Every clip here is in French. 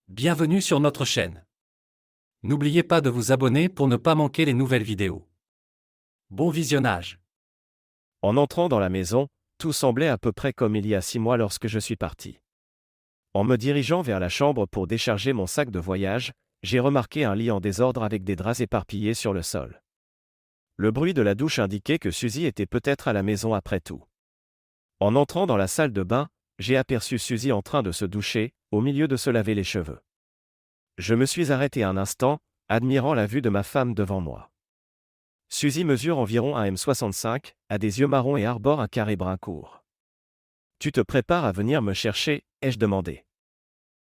Bienvenue sur notre chaîne. N'oubliez pas de vous abonner pour ne pas manquer les nouvelles vidéos. Bon visionnage. En entrant dans la maison, tout semblait à peu près comme il y a 6 mois lorsque je suis parti. En me dirigeant vers la chambre pour décharger mon sac de voyage, j'ai remarqué un lit en désordre avec des draps éparpillés sur le sol. Le bruit de la douche indiquait que Suzy était peut-être à la maison après tout. En entrant dans la salle de bain, j'ai aperçu Suzy en train de se doucher, au milieu de se laver les cheveux. Je me suis arrêté un instant, admirant la vue de ma femme devant moi. Suzy mesure environ 1,65 m, a des yeux marrons et arbore un carré brun court. « Tu te prépares à venir me chercher ?» ai-je demandé.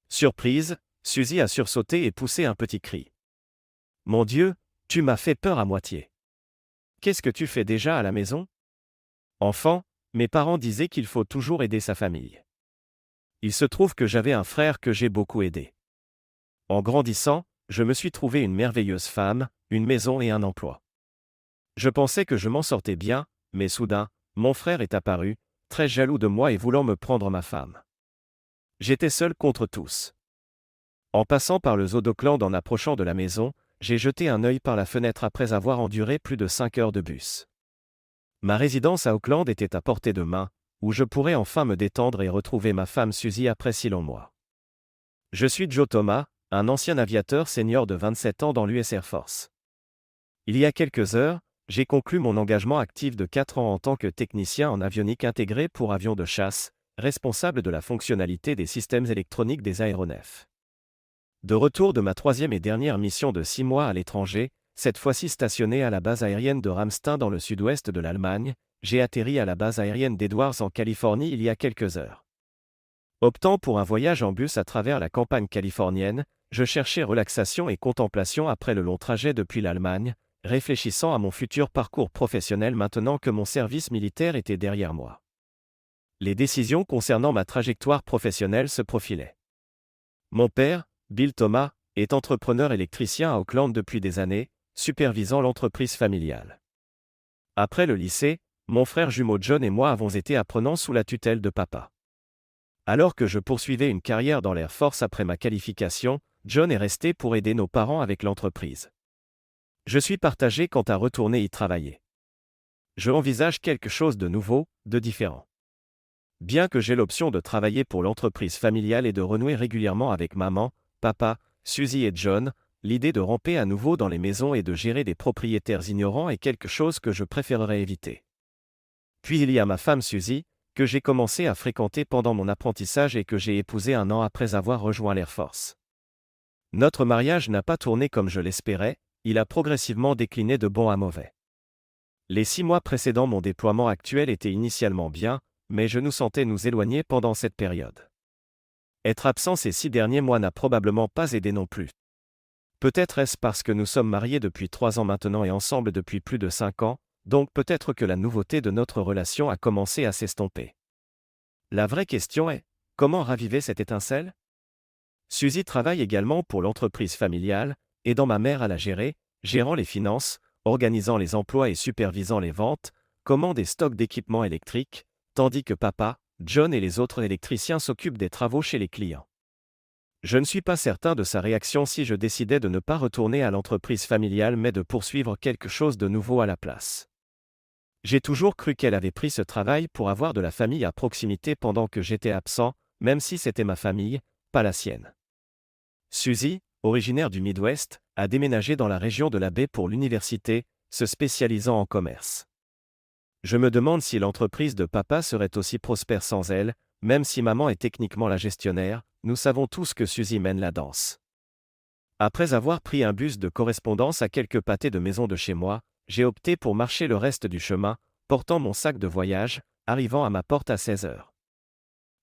Surprise, Suzy a sursauté et poussé un petit cri. « Mon Dieu, tu m'as fait peur à moitié. Qu'est-ce que tu fais déjà à la maison ?» Enfant, mes parents disaient qu'il faut toujours aider sa famille. Il se trouve que j'avais un frère que j'ai beaucoup aidé. En grandissant, je me suis trouvé une merveilleuse femme, une maison et un emploi. Je pensais que je m'en sortais bien, mais soudain, mon frère est apparu, très jaloux de moi et voulant me prendre ma femme. J'étais seul contre tous. En passant par le zoo d'Auckland en approchant de la maison, j'ai jeté un œil par la fenêtre après avoir enduré plus de 5 heures de bus. Ma résidence à Auckland était à portée de main, où je pourrais enfin me détendre et retrouver ma femme Suzy après si longs mois. Je suis Joe Thomas, un ancien aviateur senior de 27 ans dans l'US Air Force. Il y a quelques heures, j'ai conclu mon engagement actif de 4 ans en tant que technicien en avionique intégrée pour avions de chasse, responsable de la fonctionnalité des systèmes électroniques des aéronefs. De retour de ma 3e et dernière mission de 6 mois à l'étranger, cette fois-ci stationnée à la base aérienne de Ramstein dans le sud-ouest de l'Allemagne, j'ai atterri à la base aérienne d'Edwards en Californie il y a quelques heures. Optant pour un voyage en bus à travers la campagne californienne, je cherchais relaxation et contemplation après le long trajet depuis l'Allemagne, réfléchissant à mon futur parcours professionnel maintenant que mon service militaire était derrière moi. Les décisions concernant ma trajectoire professionnelle se profilaient. Mon père, Bill Thomas, est entrepreneur électricien à Auckland depuis des années, supervisant l'entreprise familiale. Après le lycée, mon frère jumeau John et moi avons été apprenants sous la tutelle de papa. Alors que je poursuivais une carrière dans l'Air Force après ma qualification, John est resté pour aider nos parents avec l'entreprise. Je suis partagé quant à retourner y travailler. Je envisage quelque chose de nouveau, de différent. Bien que j'ai l'option de travailler pour l'entreprise familiale et de renouer régulièrement avec maman, papa, Suzy et John, l'idée de ramper à nouveau dans les maisons et de gérer des propriétaires ignorants est quelque chose que je préférerais éviter. Puis il y a ma femme Suzy, que j'ai commencé à fréquenter pendant mon apprentissage et que j'ai épousée 1 an après avoir rejoint l'Air Force. Notre mariage n'a pas tourné comme je l'espérais, il a progressivement décliné de bon à mauvais. Les 6 mois précédant mon déploiement actuel étaient initialement bien, mais je nous sentais nous éloigner pendant cette période. Être absent ces 6 derniers mois n'a probablement pas aidé non plus. Peut-être est-ce parce que nous sommes mariés depuis 3 ans maintenant et ensemble depuis plus de 5 ans, donc peut-être que la nouveauté de notre relation a commencé à s'estomper. La vraie question est, comment raviver cette étincelle ? Suzy travaille également pour l'entreprise familiale, aidant ma mère à la gérer, gérant les finances, organisant les emplois et supervisant les ventes, commande des stocks d'équipements électriques, tandis que papa, John et les autres électriciens s'occupent des travaux chez les clients. Je ne suis pas certain de sa réaction si je décidais de ne pas retourner à l'entreprise familiale mais de poursuivre quelque chose de nouveau à la place. J'ai toujours cru qu'elle avait pris ce travail pour avoir de la famille à proximité pendant que j'étais absent, même si c'était ma famille, pas la sienne. Suzy, originaire du Midwest, a déménagé dans la région de la baie pour l'université, se spécialisant en commerce. Je me demande si l'entreprise de papa serait aussi prospère sans elle, même si maman est techniquement la gestionnaire, nous savons tous que Suzy mène la danse. Après avoir pris un bus de correspondance à quelques pâtés de maison de chez moi, j'ai opté pour marcher le reste du chemin, portant mon sac de voyage, arrivant à ma porte à 16 heures.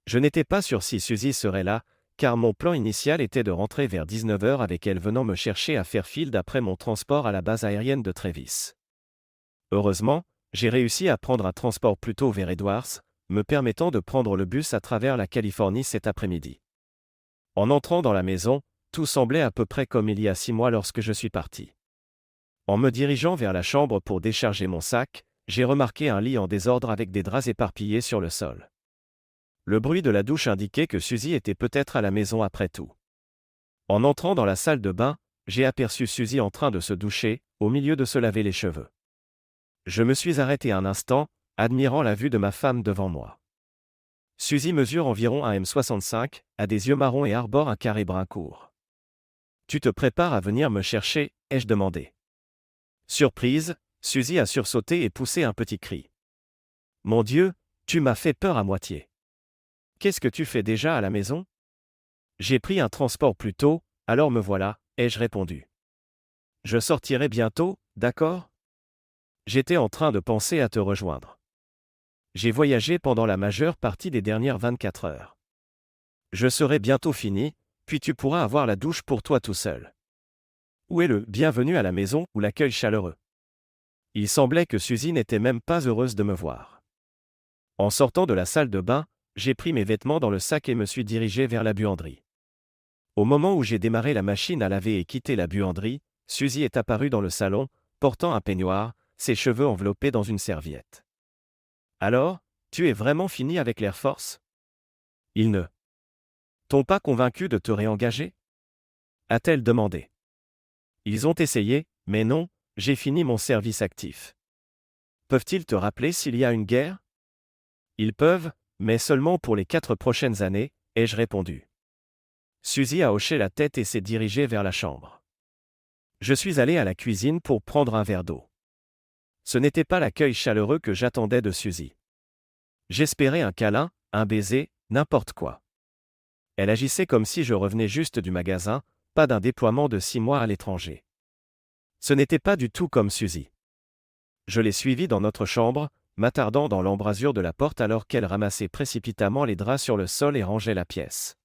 Je n'étais pas sûr si Suzy serait là, car mon plan initial était de rentrer vers 19 heures avec elle venant me chercher à Fairfield après mon transport à la base aérienne de Travis. Heureusement, j'ai réussi à prendre un transport plus tôt vers Edwards, me permettant de prendre le bus à travers la Californie cet après-midi. En entrant dans la maison, tout semblait à peu près comme il y a 6 mois lorsque je suis parti. En me dirigeant vers la chambre pour décharger mon sac, j'ai remarqué un lit en désordre avec des draps éparpillés sur le sol. Le bruit de la douche indiquait que Suzy était peut-être à la maison après tout. En entrant dans la salle de bain, j'ai aperçu Suzy en train de se doucher, au milieu de se laver les cheveux. Je me suis arrêté un instant, admirant la vue de ma femme devant moi. Suzy mesure environ 1m65, a des yeux marrons et arbore un carré brun court. « Tu te prépares à venir me chercher ?» ai-je demandé. Surprise, Suzy a sursauté et poussé un petit cri. « Mon Dieu, tu m'as fait peur à moitié. Qu'est-ce que tu fais déjà à la maison ? J'ai pris un transport plus tôt, alors me voilà, ai-je répondu. Je sortirai bientôt, d'accord ? J'étais en train de penser à te rejoindre. J'ai voyagé pendant la majeure partie des dernières 24 heures. Je serai bientôt fini, puis tu pourras avoir la douche pour toi tout seul. Où est le « bienvenue à la maison » ou l'accueil chaleureux ? Il semblait que Suzy n'était même pas heureuse de me voir. En sortant de la salle de bain, j'ai pris mes vêtements dans le sac et me suis dirigé vers la buanderie. Au moment où j'ai démarré la machine à laver et quitté la buanderie, Suzy est apparue dans le salon, portant un peignoir, ses cheveux enveloppés dans une serviette. « Alors, tu es vraiment fini avec l'Air Force ? Ils ne t'ont pas convaincu de te réengager ? A-t-elle demandé. Ils ont essayé, mais non, j'ai fini mon service actif. Peuvent-ils te rappeler s'il y a une guerre ? Ils peuvent, mais seulement pour les 4 prochaines années, ai-je répondu. Suzy a hoché la tête et s'est dirigée vers la chambre. Je suis allé à la cuisine pour prendre un verre d'eau. Ce n'était pas l'accueil chaleureux que j'attendais de Suzy. J'espérais un câlin, un baiser, n'importe quoi. Elle agissait comme si je revenais juste du magasin, pas d'un déploiement de 6 mois à l'étranger. Ce n'était pas du tout comme Suzy. Je l'ai suivie dans notre chambre, m'attardant dans l'embrasure de la porte alors qu'elle ramassait précipitamment les draps sur le sol et rangeait la pièce.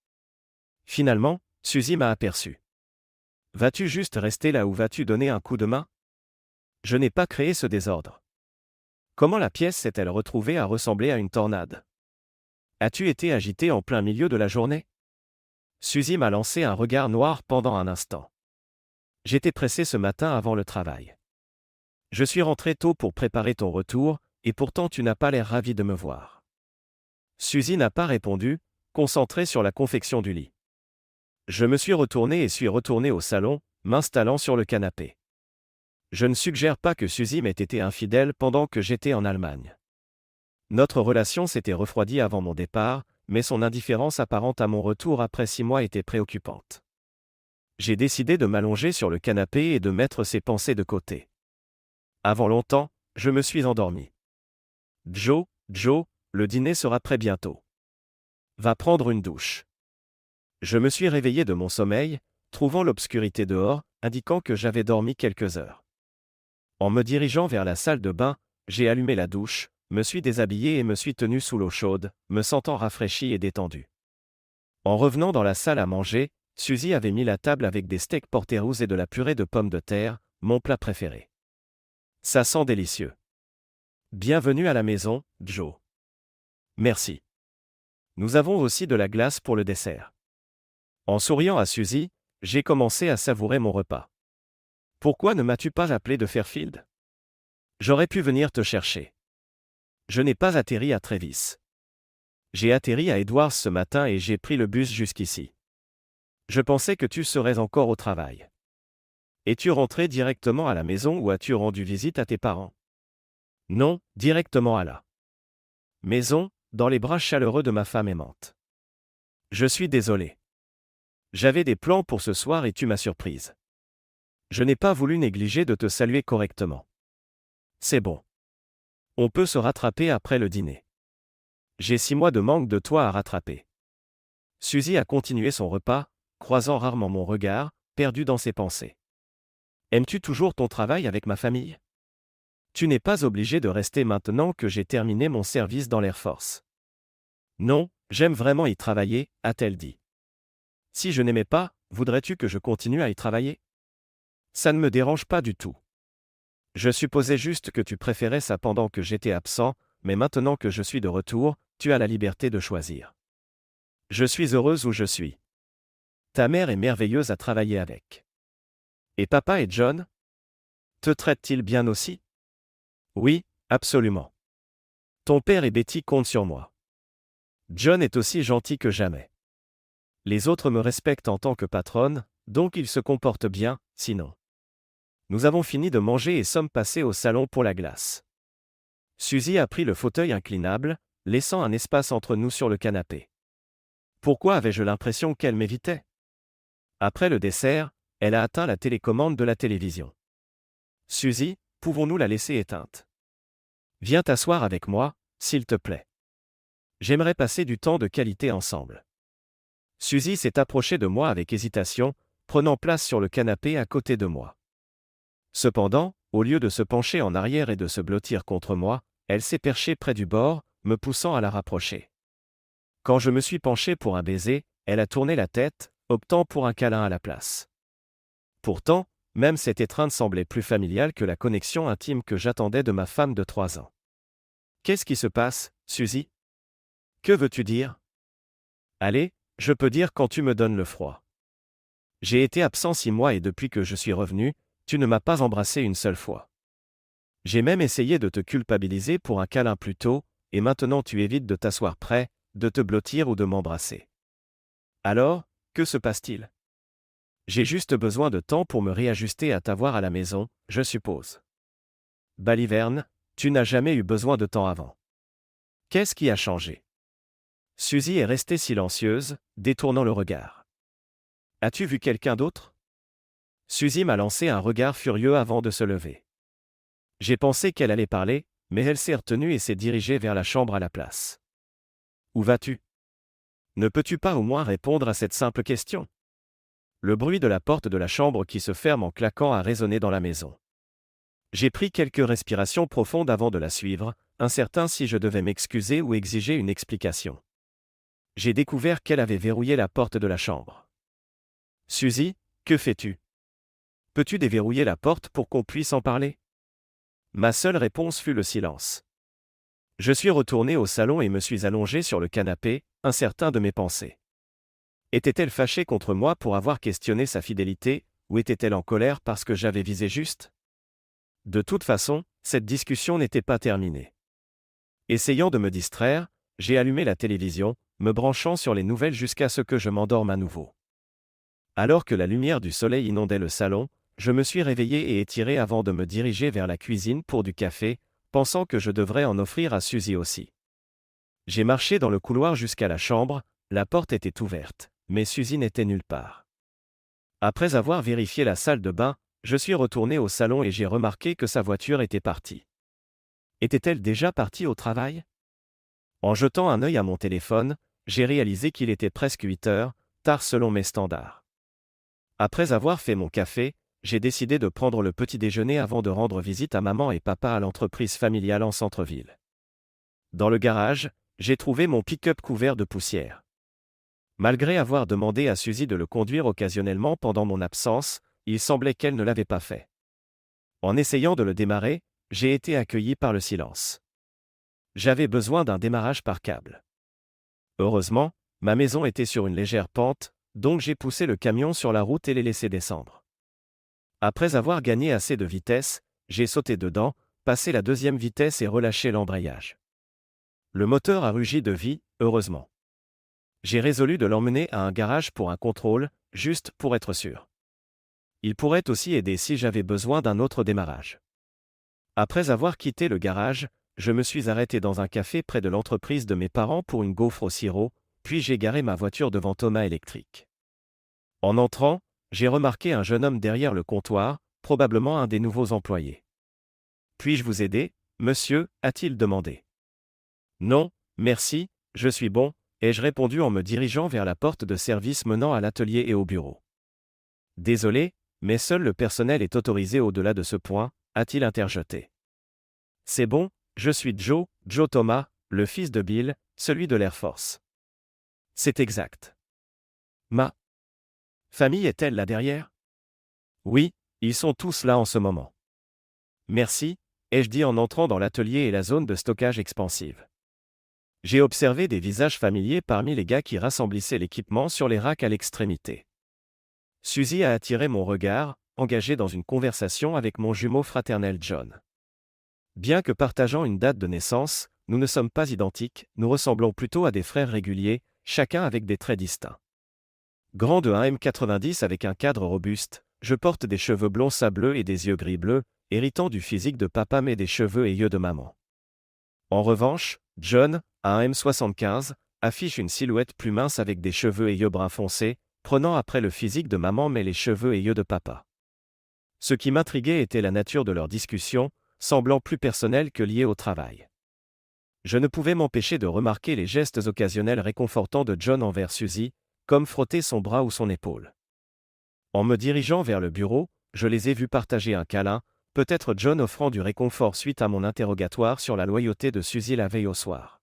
Finalement, Suzy m'a aperçu. « Vas-tu juste rester là ou vas-tu donner un coup de main ? Je n'ai pas créé ce désordre. Comment la pièce s'est-elle retrouvée à ressembler à une tornade ? As-tu été agité en plein milieu de la journée ? » Suzy m'a lancé un regard noir pendant un instant. J'étais pressé ce matin avant le travail. Je suis rentré tôt pour préparer ton retour, et pourtant tu n'as pas l'air ravi de me voir. Suzy n'a pas répondu, concentrée sur la confection du lit. Je me suis retourné et suis retourné au salon, m'installant sur le canapé. Je ne suggère pas que Suzy m'ait été infidèle pendant que j'étais en Allemagne. Notre relation s'était refroidie avant mon départ, mais son indifférence apparente à mon retour après 6 mois était préoccupante. J'ai décidé de m'allonger sur le canapé et de mettre ces pensées de côté. Avant longtemps, je me suis endormi. Joe, le dîner sera prêt bientôt. Va prendre une douche. Je me suis réveillé de mon sommeil, trouvant l'obscurité dehors, indiquant que j'avais dormi quelques heures. En me dirigeant vers la salle de bain, j'ai allumé la douche, me suis déshabillé et me suis tenu sous l'eau chaude, me sentant rafraîchi et détendu. En revenant dans la salle à manger, Suzy avait mis la table avec des steaks porteroux et de la purée de pommes de terre, mon plat préféré. Ça sent délicieux. Bienvenue à la maison, Joe. Merci. Nous avons aussi de la glace pour le dessert. En souriant à Suzy, j'ai commencé à savourer mon repas. Pourquoi ne m'as-tu pas appelé de Fairfield ? J'aurais pu venir te chercher. Je n'ai pas atterri à Travis. J'ai atterri à Edwards ce matin et j'ai pris le bus jusqu'ici. Je pensais que tu serais encore au travail. Es-tu rentré directement à la maison ou as-tu rendu visite à tes parents ? Non, directement à la maison, dans les bras chaleureux de ma femme aimante. Je suis désolé. J'avais des plans pour ce soir et tu m'as surprise. Je n'ai pas voulu négliger de te saluer correctement. C'est bon. On peut se rattraper après le dîner. J'ai 6 mois de manque de toi à rattraper. Suzy a continué son repas, croisant rarement mon regard, perdu dans ses pensées. Aimes-tu toujours ton travail avec ma famille ? Tu n'es pas obligé de rester maintenant que j'ai terminé mon service dans l'Air Force. Non, j'aime vraiment y travailler, a-t-elle dit. Si je n'aimais pas, voudrais-tu que je continue à y travailler ? Ça ne me dérange pas du tout. Je supposais juste que tu préférais ça pendant que j'étais absent, mais maintenant que je suis de retour, tu as la liberté de choisir. Je suis heureuse où je suis. Ta mère est merveilleuse à travailler avec. Et papa et John ? Te traitent-ils bien aussi ? Oui, absolument. Ton père et Betty comptent sur moi. John est aussi gentil que jamais. Les autres me respectent en tant que patronne, Donc il se comporte bien, sinon. Nous avons fini de manger et sommes passés au salon pour la glace. Suzy a pris le fauteuil inclinable, laissant un espace entre nous sur le canapé. Pourquoi avais-je l'impression qu'elle m'évitait? Après le dessert, elle a atteint la télécommande de la télévision. Suzy, pouvons-nous la laisser éteinte? Viens t'asseoir avec moi, s'il te plaît. J'aimerais passer du temps de qualité ensemble. Suzy s'est approchée de moi avec hésitation, prenant place sur le canapé à côté de moi. Cependant, au lieu de se pencher en arrière et de se blottir contre moi, elle s'est perchée près du bord, me poussant à la rapprocher. Quand je me suis penché pour un baiser, elle a tourné la tête, optant pour un câlin à la place. Pourtant, même cette étreinte semblait plus familiale que la connexion intime que j'attendais de ma femme de 3 ans. Qu'est-ce qui se passe, Suzy? Que veux-tu dire? Allez, je peux dire quand tu me donnes le froid. J'ai été absent 6 mois et depuis que je suis revenu, tu ne m'as pas embrassé une seule fois. J'ai même essayé de te culpabiliser pour un câlin plus tôt, et maintenant tu évites de t'asseoir près, de te blottir ou de m'embrasser. Alors, que se passe-t-il? J'ai juste besoin de temps pour me réajuster à t'avoir à la maison, je suppose. Baliverne, tu n'as jamais eu besoin de temps avant. Qu'est-ce qui a changé? Suzy est restée silencieuse, détournant le regard. As-tu vu quelqu'un d'autre? Suzy m'a lancé un regard furieux avant de se lever. J'ai pensé qu'elle allait parler, mais elle s'est retenue et s'est dirigée vers la chambre à la place. Où vas-tu? Ne peux-tu pas au moins répondre à cette simple question? Le bruit de la porte de la chambre qui se ferme en claquant a résonné dans la maison. J'ai pris quelques respirations profondes avant de la suivre, incertain si je devais m'excuser ou exiger une explication. J'ai découvert qu'elle avait verrouillé la porte de la chambre. Suzy, que fais-tu? Peux-tu déverrouiller la porte pour qu'on puisse en parler? Ma seule réponse fut le silence. Je suis retourné au salon et me suis allongé sur le canapé, incertain de mes pensées. Était-elle fâchée contre moi pour avoir questionné sa fidélité, ou était-elle en colère parce que j'avais visé juste? De toute façon, cette discussion n'était pas terminée. Essayant de me distraire, j'ai allumé la télévision, me branchant sur les nouvelles jusqu'à ce que je m'endorme à nouveau. Alors que la lumière du soleil inondait le salon, je me suis réveillé et étiré avant de me diriger vers la cuisine pour du café, pensant que je devrais en offrir à Suzy aussi. J'ai marché dans le couloir jusqu'à la chambre, la porte était ouverte, mais Suzy n'était nulle part. Après avoir vérifié la salle de bain, je suis retourné au salon et j'ai remarqué que sa voiture était partie. Était-elle déjà partie au travail? En jetant un œil à mon téléphone, j'ai réalisé qu'il était presque 8 heures, tard selon mes standards. Après avoir fait mon café, j'ai décidé de prendre le petit déjeuner avant de rendre visite à maman et papa à l'entreprise familiale en centre-ville. Dans le garage, j'ai trouvé mon pick-up couvert de poussière. Malgré avoir demandé à Suzy de le conduire occasionnellement pendant mon absence, il semblait qu'elle ne l'avait pas fait. En essayant de le démarrer, j'ai été accueilli par le silence. J'avais besoin d'un démarrage par câble. Heureusement, ma maison était sur une légère pente, donc j'ai poussé le camion sur la route et l'ai laissé descendre. Après avoir gagné assez de vitesse, j'ai sauté dedans, passé la deuxième vitesse et relâché l'embrayage. Le moteur a rugi de vie, heureusement. J'ai résolu de l'emmener à un garage pour un contrôle, juste pour être sûr. Il pourrait aussi aider si j'avais besoin d'un autre démarrage. Après avoir quitté le garage, je me suis arrêté dans un café près de l'entreprise de mes parents pour une gaufre au sirop, puis j'ai garé ma voiture devant Thomas Électrique. En entrant, j'ai remarqué un jeune homme derrière le comptoir, probablement un des nouveaux employés. « Puis-je vous aider, monsieur ?» a-t-il demandé. « Non, merci, je suis bon », ai-je répondu en me dirigeant vers la porte de service menant à l'atelier et au bureau. « Désolé, mais seul le personnel est autorisé au-delà de ce point », a-t-il interjeté. « C'est bon, je suis Joe Thomas, le fils de Bill, celui de l'Air Force. » C'est exact. Ma famille est-elle là derrière? Oui, ils sont tous là en ce moment. Merci, ai-je dit en entrant dans l'atelier et la zone de stockage expansive. J'ai observé des visages familiers parmi les gars qui rassemblissaient l'équipement sur les racks à l'extrémité. Suzy a attiré mon regard, engagé dans une conversation avec mon jumeau fraternel John. Bien que partageant une date de naissance, nous ne sommes pas identiques, nous ressemblons plutôt à des frères réguliers, chacun avec des traits distincts. Grand de 1m90 avec un cadre robuste, je porte des cheveux blonds sableux et des yeux gris-bleu, héritant du physique de papa mais des cheveux et yeux de maman. En revanche, John, à 1m75, affiche une silhouette plus mince avec des cheveux et yeux brun foncé, prenant après le physique de maman mais les cheveux et yeux de papa. Ce qui m'intriguait était la nature de leur discussion, semblant plus personnelle que liée au travail. Je ne pouvais m'empêcher de remarquer les gestes occasionnels réconfortants de John envers Suzy, comme frotter son bras ou son épaule. En me dirigeant vers le bureau, je les ai vus partager un câlin, peut-être John offrant du réconfort suite à mon interrogatoire sur la loyauté de Suzy la veille au soir.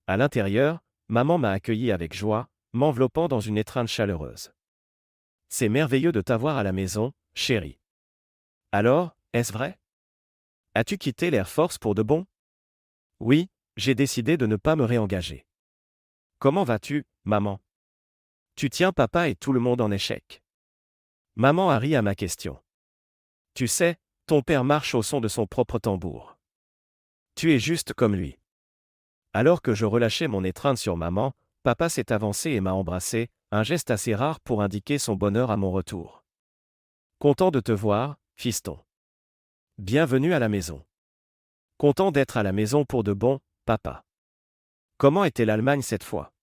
À l'intérieur, maman m'a accueilli avec joie, m'enveloppant dans une étreinte chaleureuse. « C'est merveilleux de t'avoir à la maison, chérie. Alors, est-ce vrai? As-tu quitté l'Air Force pour de bon? Oui, j'ai décidé de ne pas me réengager. Comment vas-tu, maman? Tu tiens papa et tout le monde en échec. Maman a ri à ma question. Tu sais, ton père marche au son de son propre tambour. Tu es juste comme lui. Alors que je relâchais mon étreinte sur maman, papa s'est avancé et m'a embrassé, un geste assez rare pour indiquer son bonheur à mon retour. Content de te voir, fiston. Bienvenue à la maison. Content d'être à la maison pour de bon, papa. Comment était l'Allemagne cette fois?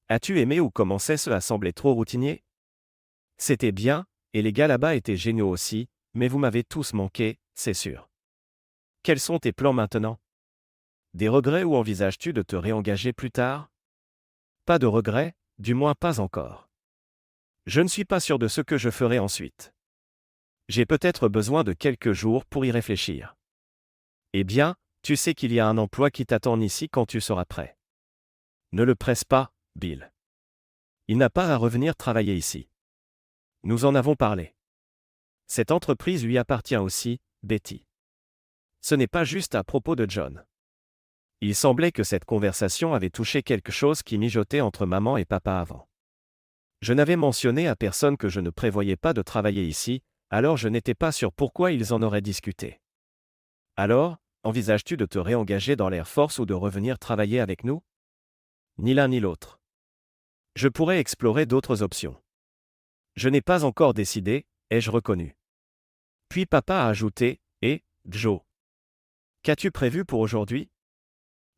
As-tu aimé ou commençait-ce à sembler trop routinier? C'était bien, et les gars là-bas étaient géniaux aussi, mais vous m'avez tous manqué, c'est sûr. Quels sont tes plans maintenant? Des regrets ou envisages-tu de te réengager plus tard? Pas de regrets, du moins pas encore. Je ne suis pas sûr de ce que je ferai ensuite. J'ai peut-être besoin de quelques jours pour y réfléchir. Eh bien, tu sais qu'il y a un emploi qui t'attend ici quand tu seras prêt. Ne le presse pas, Bill. Il n'a pas à revenir travailler ici. Nous en avons parlé. Cette entreprise lui appartient aussi, Betty. Ce n'est pas juste à propos de John. Il semblait que cette conversation avait touché quelque chose qui mijotait entre maman et papa avant. Je n'avais mentionné à personne que je ne prévoyais pas de travailler ici, alors je n'étais pas sûr pourquoi ils en auraient discuté. Alors, envisages-tu de te réengager dans l'Air Force ou de revenir travailler avec nous? Ni l'un ni l'autre. Je pourrais explorer d'autres options. Je n'ai pas encore décidé, ai-je reconnu. Puis papa a ajouté, et, Joe. Qu'as-tu prévu pour aujourd'hui?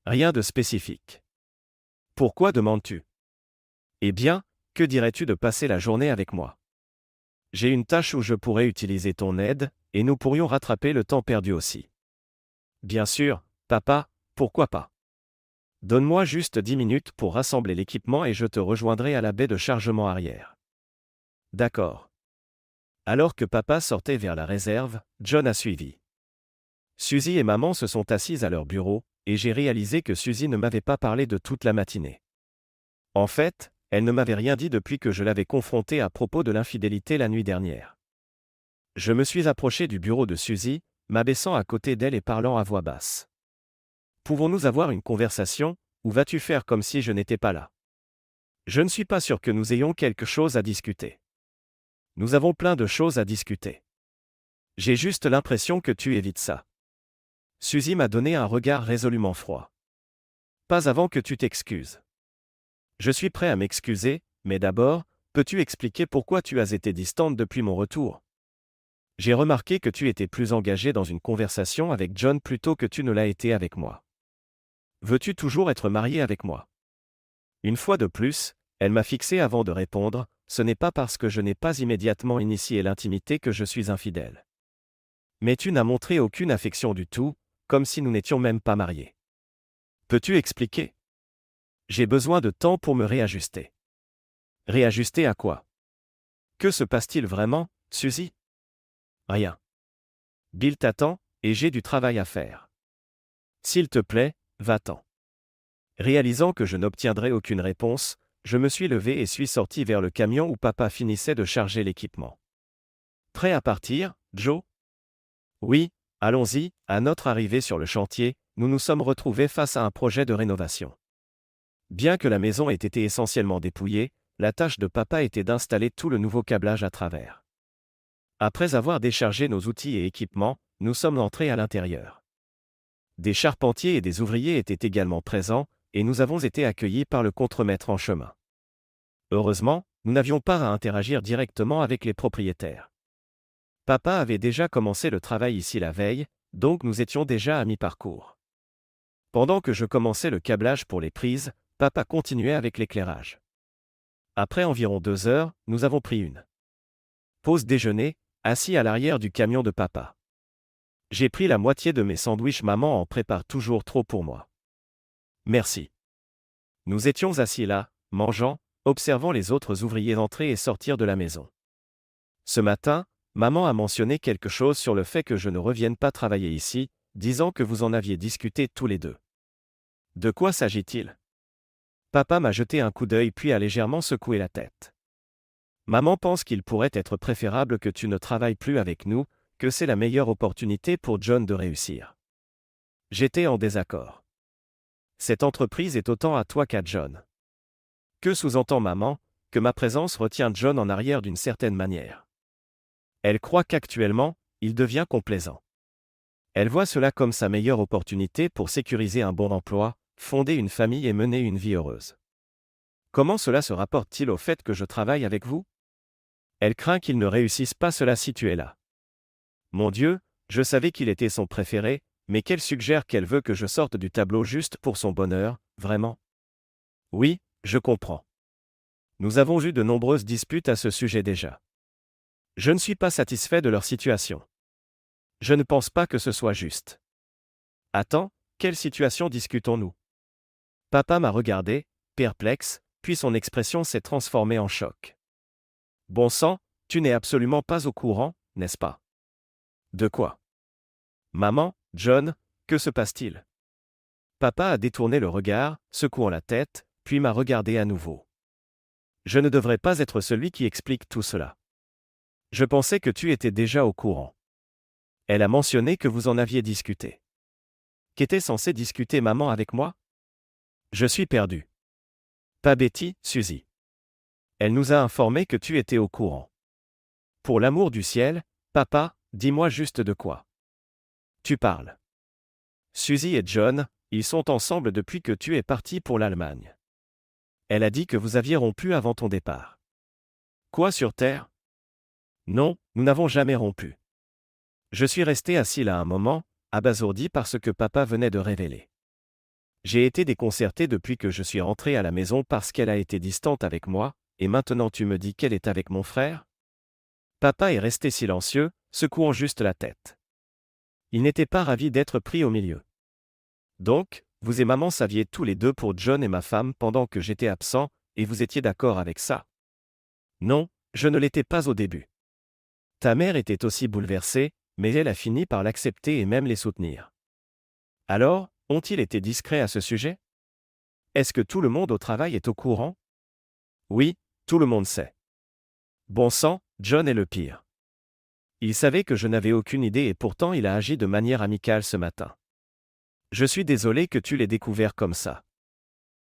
Rien de spécifique. Pourquoi demandes-tu? Eh bien, que dirais-tu de passer la journée avec moi? J'ai une tâche où je pourrais utiliser ton aide, et nous pourrions rattraper le temps perdu aussi. Bien sûr, papa, pourquoi pas? Donne-moi juste 10 minutes pour rassembler l'équipement et je te rejoindrai à la baie de chargement arrière. D'accord. Alors que papa sortait vers la réserve, John a suivi. Suzy et maman se sont assises à leur bureau, et j'ai réalisé que Suzy ne m'avait pas parlé de toute la matinée. En fait, elle ne m'avait rien dit depuis que je l'avais confrontée à propos de l'infidélité la nuit dernière. Je me suis approché du bureau de Suzy, m'abaissant à côté d'elle et parlant à voix basse. Pouvons-nous avoir une conversation, ou vas-tu faire comme si je n'étais pas là? Je ne suis pas sûr que nous ayons quelque chose à discuter. Nous avons plein de choses à discuter. J'ai juste l'impression que tu évites ça. Suzy m'a donné un regard résolument froid. Pas avant que tu t'excuses. Je suis prêt à m'excuser, mais d'abord, peux-tu expliquer pourquoi tu as été distante depuis mon retour? J'ai remarqué que tu étais plus engagée dans une conversation avec John plutôt que tu ne l'as été avec moi. Veux-tu toujours être mariée avec moi? Une fois de plus, elle m'a fixé avant de répondre, ce n'est pas parce que je n'ai pas immédiatement initié l'intimité que je suis infidèle. Mais tu n'as montré aucune affection du tout, comme si nous n'étions même pas mariés. Peux-tu expliquer? J'ai besoin de temps pour me réajuster. Réajuster à quoi? Que se passe-t-il vraiment, Suzy? Rien. Bill t'attend, et j'ai du travail à faire. S'il te plaît, va-t'en. Réalisant que je n'obtiendrais aucune réponse, je me suis levé et suis sorti vers le camion où papa finissait de charger l'équipement. Prêt à partir, Joe? Oui, allons-y. À notre arrivée sur le chantier, nous nous sommes retrouvés face à un projet de rénovation. Bien que la maison ait été essentiellement dépouillée, la tâche de papa était d'installer tout le nouveau câblage à travers. Après avoir déchargé nos outils et équipements, nous sommes entrés à l'intérieur. Des charpentiers et des ouvriers étaient également présents, et nous avons été accueillis par le contremaître en chemin. Heureusement, nous n'avions pas à interagir directement avec les propriétaires. Papa avait déjà commencé le travail ici la veille, donc nous étions déjà à mi-parcours. Pendant que je commençais le câblage pour les prises, papa continuait avec l'éclairage. Après environ 2 heures, nous avons pris une pause déjeuner, assis à l'arrière du camion de papa. J'ai pris la moitié de mes sandwichs, maman en prépare toujours trop pour moi. Merci. Nous étions assis là, mangeant, observant les autres ouvriers entrer et sortir de la maison. Ce matin, maman a mentionné quelque chose sur le fait que je ne revienne pas travailler ici, disant que vous en aviez discuté tous les deux. De quoi s'agit-il? Papa m'a jeté un coup d'œil puis a légèrement secoué la tête. Maman pense qu'il pourrait être préférable que tu ne travailles plus avec nous, que c'est la meilleure opportunité pour John de réussir. J'étais en désaccord. Cette entreprise est autant à toi qu'à John. Que sous-entend maman? Que ma présence retient John en arrière d'une certaine manière. Elle croit qu'actuellement, il devient complaisant. Elle voit cela comme sa meilleure opportunité pour sécuriser un bon emploi, fonder une famille et mener une vie heureuse. Comment cela se rapporte-t-il au fait que je travaille avec vous? Elle craint qu'il ne réussisse pas cela si tu es là. Mon Dieu, je savais qu'il était son préféré, mais qu'elle suggère qu'elle veut que je sorte du tableau juste pour son bonheur, vraiment? Oui, je comprends. Nous avons eu de nombreuses disputes à ce sujet déjà. Je ne suis pas satisfait de leur situation. Je ne pense pas que ce soit juste. Attends, quelle situation discutons-nous? Papa m'a regardé, perplexe, puis son expression s'est transformée en choc. Bon sang, tu n'es absolument pas au courant, n'est-ce pas? De quoi? Maman, John, que se passe-t-il? Papa a détourné le regard, secouant la tête, puis m'a regardé à nouveau. Je ne devrais pas être celui qui explique tout cela. Je pensais que tu étais déjà au courant. Elle a mentionné que vous en aviez discuté. Qu'était censé discuter maman avec moi? Je suis perdu. Pas Betty, Suzy. Elle nous a informé que tu étais au courant. Pour l'amour du ciel, papa, dis-moi juste de quoi tu parles. Suzy et John, ils sont ensemble depuis que tu es parti pour l'Allemagne. Elle a dit que vous aviez rompu avant ton départ. Quoi sur Terre? Non, nous n'avons jamais rompu. Je suis resté assis là un moment, abasourdi par ce que papa venait de révéler. J'ai été déconcerté depuis que je suis rentré à la maison parce qu'elle a été distante avec moi, et maintenant tu me dis qu'elle est avec mon frère? Papa est resté silencieux, secouant juste la tête. Il n'était pas ravi d'être pris au milieu. Donc, vous et maman saviez tous les deux pour John et ma femme pendant que j'étais absent, et vous étiez d'accord avec ça? Non, je ne l'étais pas au début. Ta mère était aussi bouleversée, mais elle a fini par l'accepter et même les soutenir. Alors, ont-ils été discrets à ce sujet? Est-ce que tout le monde au travail est au courant? Oui, tout le monde sait. Bon sang, John est le pire. Il savait que je n'avais aucune idée et pourtant il a agi de manière amicale ce matin. Je suis désolé que tu l'aies découvert comme ça.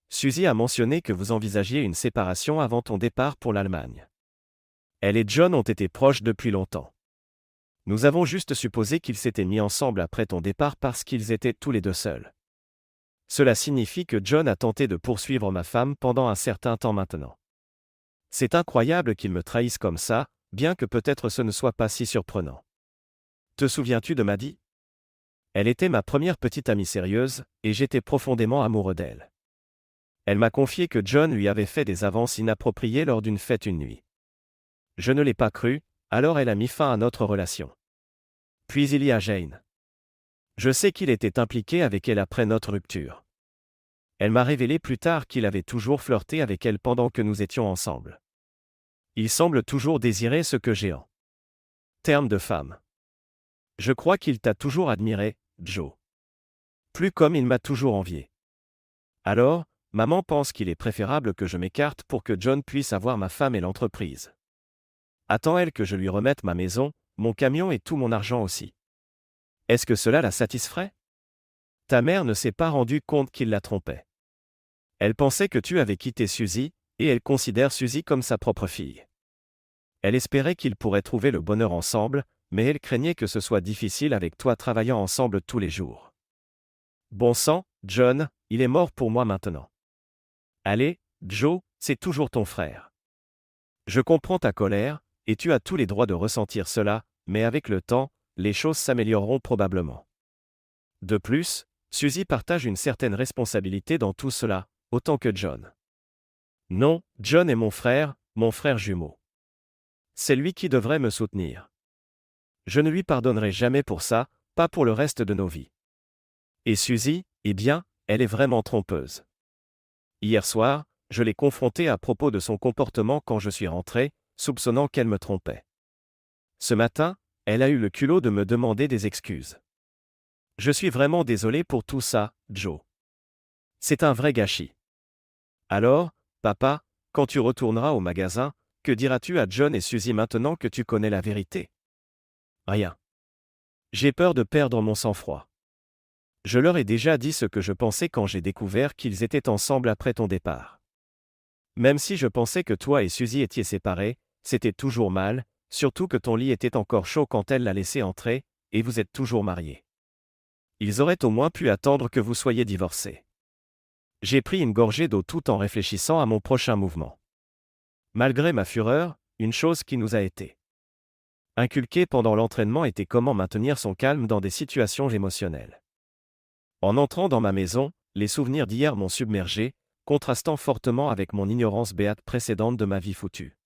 Suzy a mentionné que vous envisagiez une séparation avant ton départ pour l'Allemagne. Elle et John ont été proches depuis longtemps. Nous avons juste supposé qu'ils s'étaient mis ensemble après ton départ parce qu'ils étaient tous les deux seuls. Cela signifie que John a tenté de poursuivre ma femme pendant un certain temps maintenant. C'est incroyable qu'il me trahisse comme ça, bien que peut-être ce ne soit pas si surprenant. Te souviens-tu de Maddie? Elle était ma première petite amie sérieuse, et j'étais profondément amoureux d'elle. Elle m'a confié que John lui avait fait des avances inappropriées lors d'une fête une nuit. Je ne l'ai pas cru, alors elle a mis fin à notre relation. Puis il y a Jane. Je sais qu'il était impliqué avec elle après notre rupture. Elle m'a révélé plus tard qu'il avait toujours flirté avec elle pendant que nous étions ensemble. Il semble toujours désirer ce que j'ai en termes de femme. Je crois qu'il t'a toujours admiré, Joe. Plus comme il m'a toujours envié. Alors, maman pense qu'il est préférable que je m'écarte pour que John puisse avoir ma femme et l'entreprise. Attend-elle que je lui remette ma maison, mon camion et tout mon argent aussi? Est-ce que cela la satisferait? Ta mère ne s'est pas rendue compte qu'il la trompait. Elle pensait que tu avais quitté Suzy, et elle considère Suzy comme sa propre fille. Elle espérait qu'ils pourraient trouver le bonheur ensemble, mais elle craignait que ce soit difficile avec toi travaillant ensemble tous les jours. Bon sang, John, il est mort pour moi maintenant. Allez, Joe, c'est toujours ton frère. Je comprends ta colère, et tu as tous les droits de ressentir cela, mais avec le temps, les choses s'amélioreront probablement. De plus, Suzy partage une certaine responsabilité dans tout cela, autant que John. Non, John est mon frère jumeau. C'est lui qui devrait me soutenir. Je ne lui pardonnerai jamais pour ça, pas pour le reste de nos vies. Et Suzy, eh bien, elle est vraiment trompeuse. Hier soir, je l'ai confrontée à propos de son comportement quand je suis rentré, soupçonnant qu'elle me trompait. Ce matin, elle a eu le culot de me demander des excuses. Je suis vraiment désolé pour tout ça, Joe. C'est un vrai gâchis. Alors, papa, quand tu retourneras au magasin, que diras-tu à John et Suzy maintenant que tu connais la vérité? Rien. J'ai peur de perdre mon sang-froid. Je leur ai déjà dit ce que je pensais quand j'ai découvert qu'ils étaient ensemble après ton départ. Même si je pensais que toi et Suzy étiez séparés, c'était toujours mal, surtout que ton lit était encore chaud quand elle l'a laissé entrer, et vous êtes toujours mariés. Ils auraient au moins pu attendre que vous soyez divorcés. J'ai pris une gorgée d'eau tout en réfléchissant à mon prochain mouvement. Malgré ma fureur, une chose qui nous a été inculquée pendant l'entraînement était comment maintenir son calme dans des situations émotionnelles. En entrant dans ma maison, les souvenirs d'hier m'ont submergé, contrastant fortement avec mon ignorance béate précédente de ma vie foutue.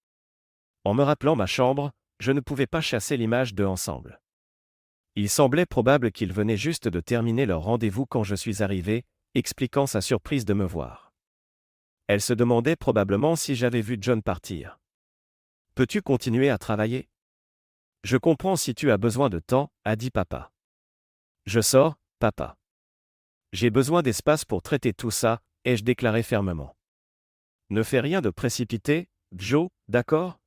En me rappelant ma chambre, je ne pouvais pas chasser l'image d'eux ensemble. Il semblait probable qu'ils venaient juste de terminer leur rendez-vous quand je suis arrivé, expliquant sa surprise de me voir. Elle se demandait probablement si j'avais vu John partir. « Peux-tu continuer à travailler? Je comprends si tu as besoin de temps, a dit papa. Je sors, papa. J'ai besoin d'espace pour traiter tout ça, ai-je déclaré fermement. Ne fais rien de précipité, Joe, d'accord?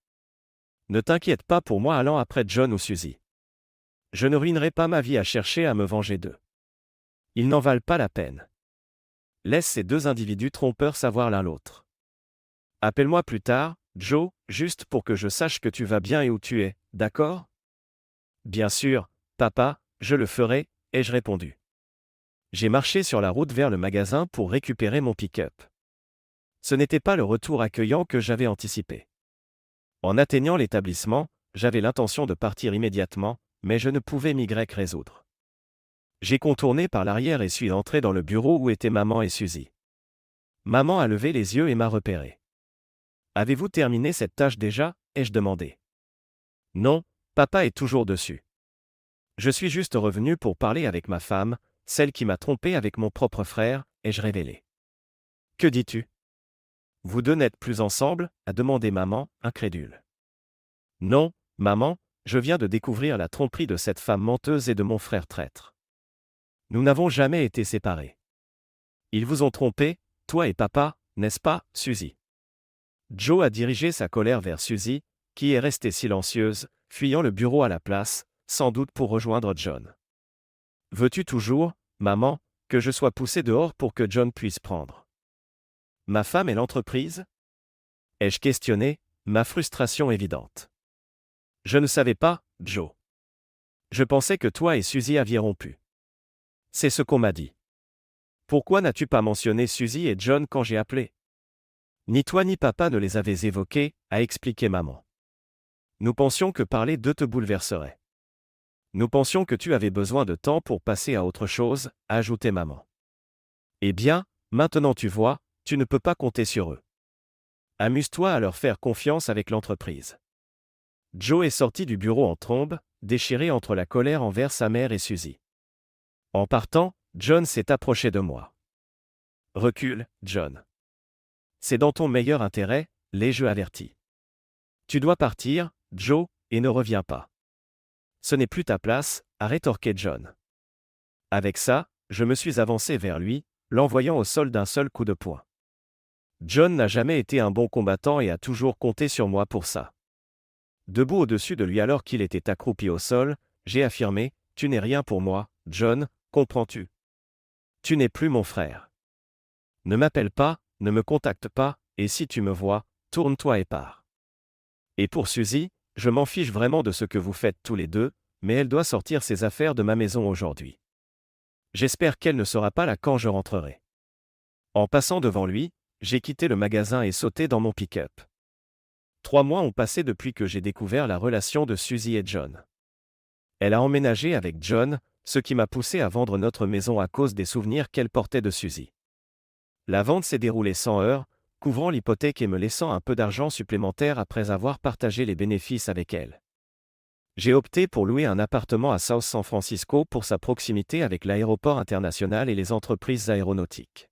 Ne t'inquiète pas pour moi allant après John ou Suzy. Je ne ruinerai pas ma vie à chercher à me venger d'eux. Ils n'en valent pas la peine. Laisse ces deux individus trompeurs savoir l'un l'autre. Appelle-moi plus tard, Joe, juste pour que je sache que tu vas bien et où tu es, d'accord? Bien sûr, papa, je le ferai, ai-je répondu. J'ai marché sur la route vers le magasin pour récupérer mon pick-up. Ce n'était pas le retour accueillant que j'avais anticipé. En atteignant l'établissement, j'avais l'intention de partir immédiatement, mais je ne pouvais m'y résoudre. J'ai contourné par l'arrière et suis entré dans le bureau où étaient maman et Suzy. Maman a levé les yeux et m'a repéré. « Avez-vous terminé cette tâche déjà ?» ai-je demandé. « Non, papa est toujours dessus. Je suis juste revenu pour parler avec ma femme, celle qui m'a trompé avec mon propre frère, ai-je révélé. « Que dis-tu? Vous deux n'êtes plus ensemble ?» a demandé maman, incrédule. « Non, maman, je viens de découvrir la tromperie de cette femme menteuse et de mon frère traître. Nous n'avons jamais été séparés. Ils vous ont trompé, toi et papa, n'est-ce pas, Suzy ?» Joe a dirigé sa colère vers Suzy, qui est restée silencieuse, fuyant le bureau à la place, sans doute pour rejoindre John. « Veux-tu toujours, maman, que je sois poussé dehors pour que John puisse prendre ma femme et l'entreprise ?» ai-je questionné, ma frustration évidente. « Je ne savais pas, Joe. Je pensais que toi et Suzy aviez rompu. C'est ce qu'on m'a dit. Pourquoi n'as-tu pas mentionné Suzy et John quand j'ai appelé? Ni toi ni papa ne les avez évoqués, a expliqué maman. Nous pensions que parler d'eux te bouleverserait. Nous pensions que tu avais besoin de temps pour passer à autre chose, a ajouté maman. Eh bien, maintenant tu vois, tu ne peux pas compter sur eux. Amuse-toi à leur faire confiance avec l'entreprise. Joe est sorti du bureau en trombe, déchiré entre la colère envers sa mère et Suzy. En partant, John s'est approché de moi. Recule, John. C'est dans ton meilleur intérêt, l'ai-je averti. Tu dois partir, Joe, et ne reviens pas. Ce n'est plus ta place, a rétorqué John. Avec ça, je me suis avancé vers lui, l'envoyant au sol d'un seul coup de poing. John n'a jamais été un bon combattant et a toujours compté sur moi pour ça. Debout au-dessus de lui alors qu'il était accroupi au sol, j'ai affirmé, « Tu n'es rien pour moi, John, comprends-tu? Tu n'es plus mon frère. Ne m'appelle pas, ne me contacte pas, et si tu me vois, tourne-toi et pars. » Et pour Suzy, je m'en fiche vraiment de ce que vous faites tous les deux, mais elle doit sortir ses affaires de ma maison aujourd'hui. J'espère qu'elle ne sera pas là quand je rentrerai. En passant devant lui, j'ai quitté le magasin et sauté dans mon pick-up. 3 mois ont passé depuis que j'ai découvert la relation de Suzy et John. Elle a emménagé avec John, ce qui m'a poussé à vendre notre maison à cause des souvenirs qu'elle portait de Suzy. La vente s'est déroulée sans heurts, couvrant l'hypothèque et me laissant un peu d'argent supplémentaire après avoir partagé les bénéfices avec elle. J'ai opté pour louer un appartement à South San Francisco pour sa proximité avec l'aéroport international et les entreprises aéronautiques.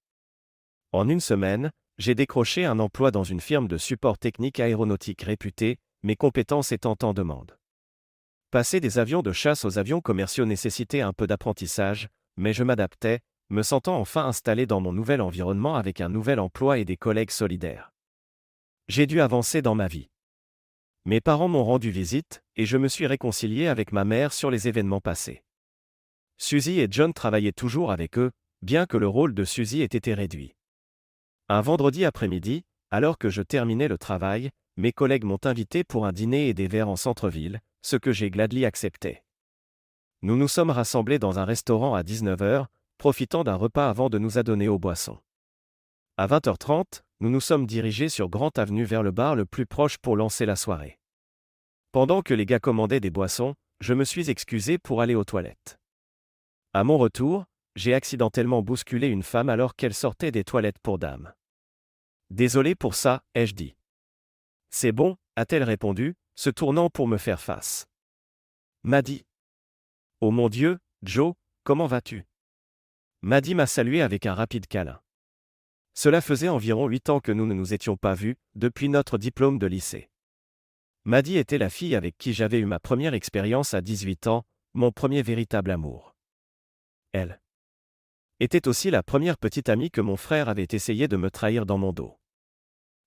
En une semaine, j'ai décroché un emploi dans une firme de support technique aéronautique réputée, mes compétences étant en demande. Passer des avions de chasse aux avions commerciaux nécessitait un peu d'apprentissage, mais je m'adaptais, me sentant enfin installé dans mon nouvel environnement avec un nouvel emploi et des collègues solidaires. J'ai dû avancer dans ma vie. Mes parents m'ont rendu visite, et je me suis réconcilié avec ma mère sur les événements passés. Suzy et John travaillaient toujours avec eux, bien que le rôle de Suzy ait été réduit. Un vendredi après-midi, alors que je terminais le travail, mes collègues m'ont invité pour un dîner et des verres en centre-ville, ce que j'ai gladly accepté. Nous nous sommes rassemblés dans un restaurant à 19h, profitant d'un repas avant de nous adonner aux boissons. À 20h30, nous nous sommes dirigés sur Grant Avenue vers le bar le plus proche pour lancer la soirée. Pendant que les gars commandaient des boissons, je me suis excusé pour aller aux toilettes. À mon retour, j'ai accidentellement bousculé une femme alors qu'elle sortait des toilettes pour dames. « Désolé pour ça, ai-je dit. »« C'est bon, a-t-elle répondu, se tournant pour me faire face. Maddie. Oh mon Dieu, Joe, comment vas-tu? Maddie m'a salué avec un rapide câlin. Cela faisait environ 8 ans que nous ne nous étions pas vus, depuis notre diplôme de lycée. Maddie était la fille avec qui j'avais eu ma première expérience à 18 ans, mon premier véritable amour. Elle était aussi la première petite amie que mon frère avait essayé de me trahir dans mon dos.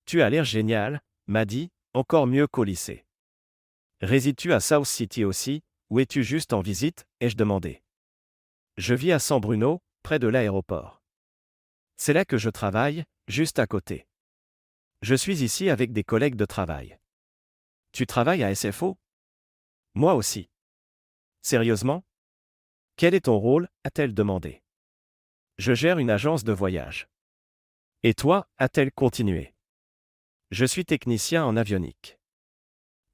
Tu as l'air génial, Maddie, encore mieux qu'au lycée. Résides-tu à South City aussi, ou es-tu juste en visite, ai-je demandé. Je vis à San Bruno, près de l'aéroport. C'est là que je travaille, juste à côté. Je suis ici avec des collègues de travail. Tu travailles à SFO? Moi aussi. Sérieusement? Quel est ton rôle, a-t-elle demandé. Je gère une agence de voyage. Et toi, a-t-elle continué. Je suis technicien en avionique.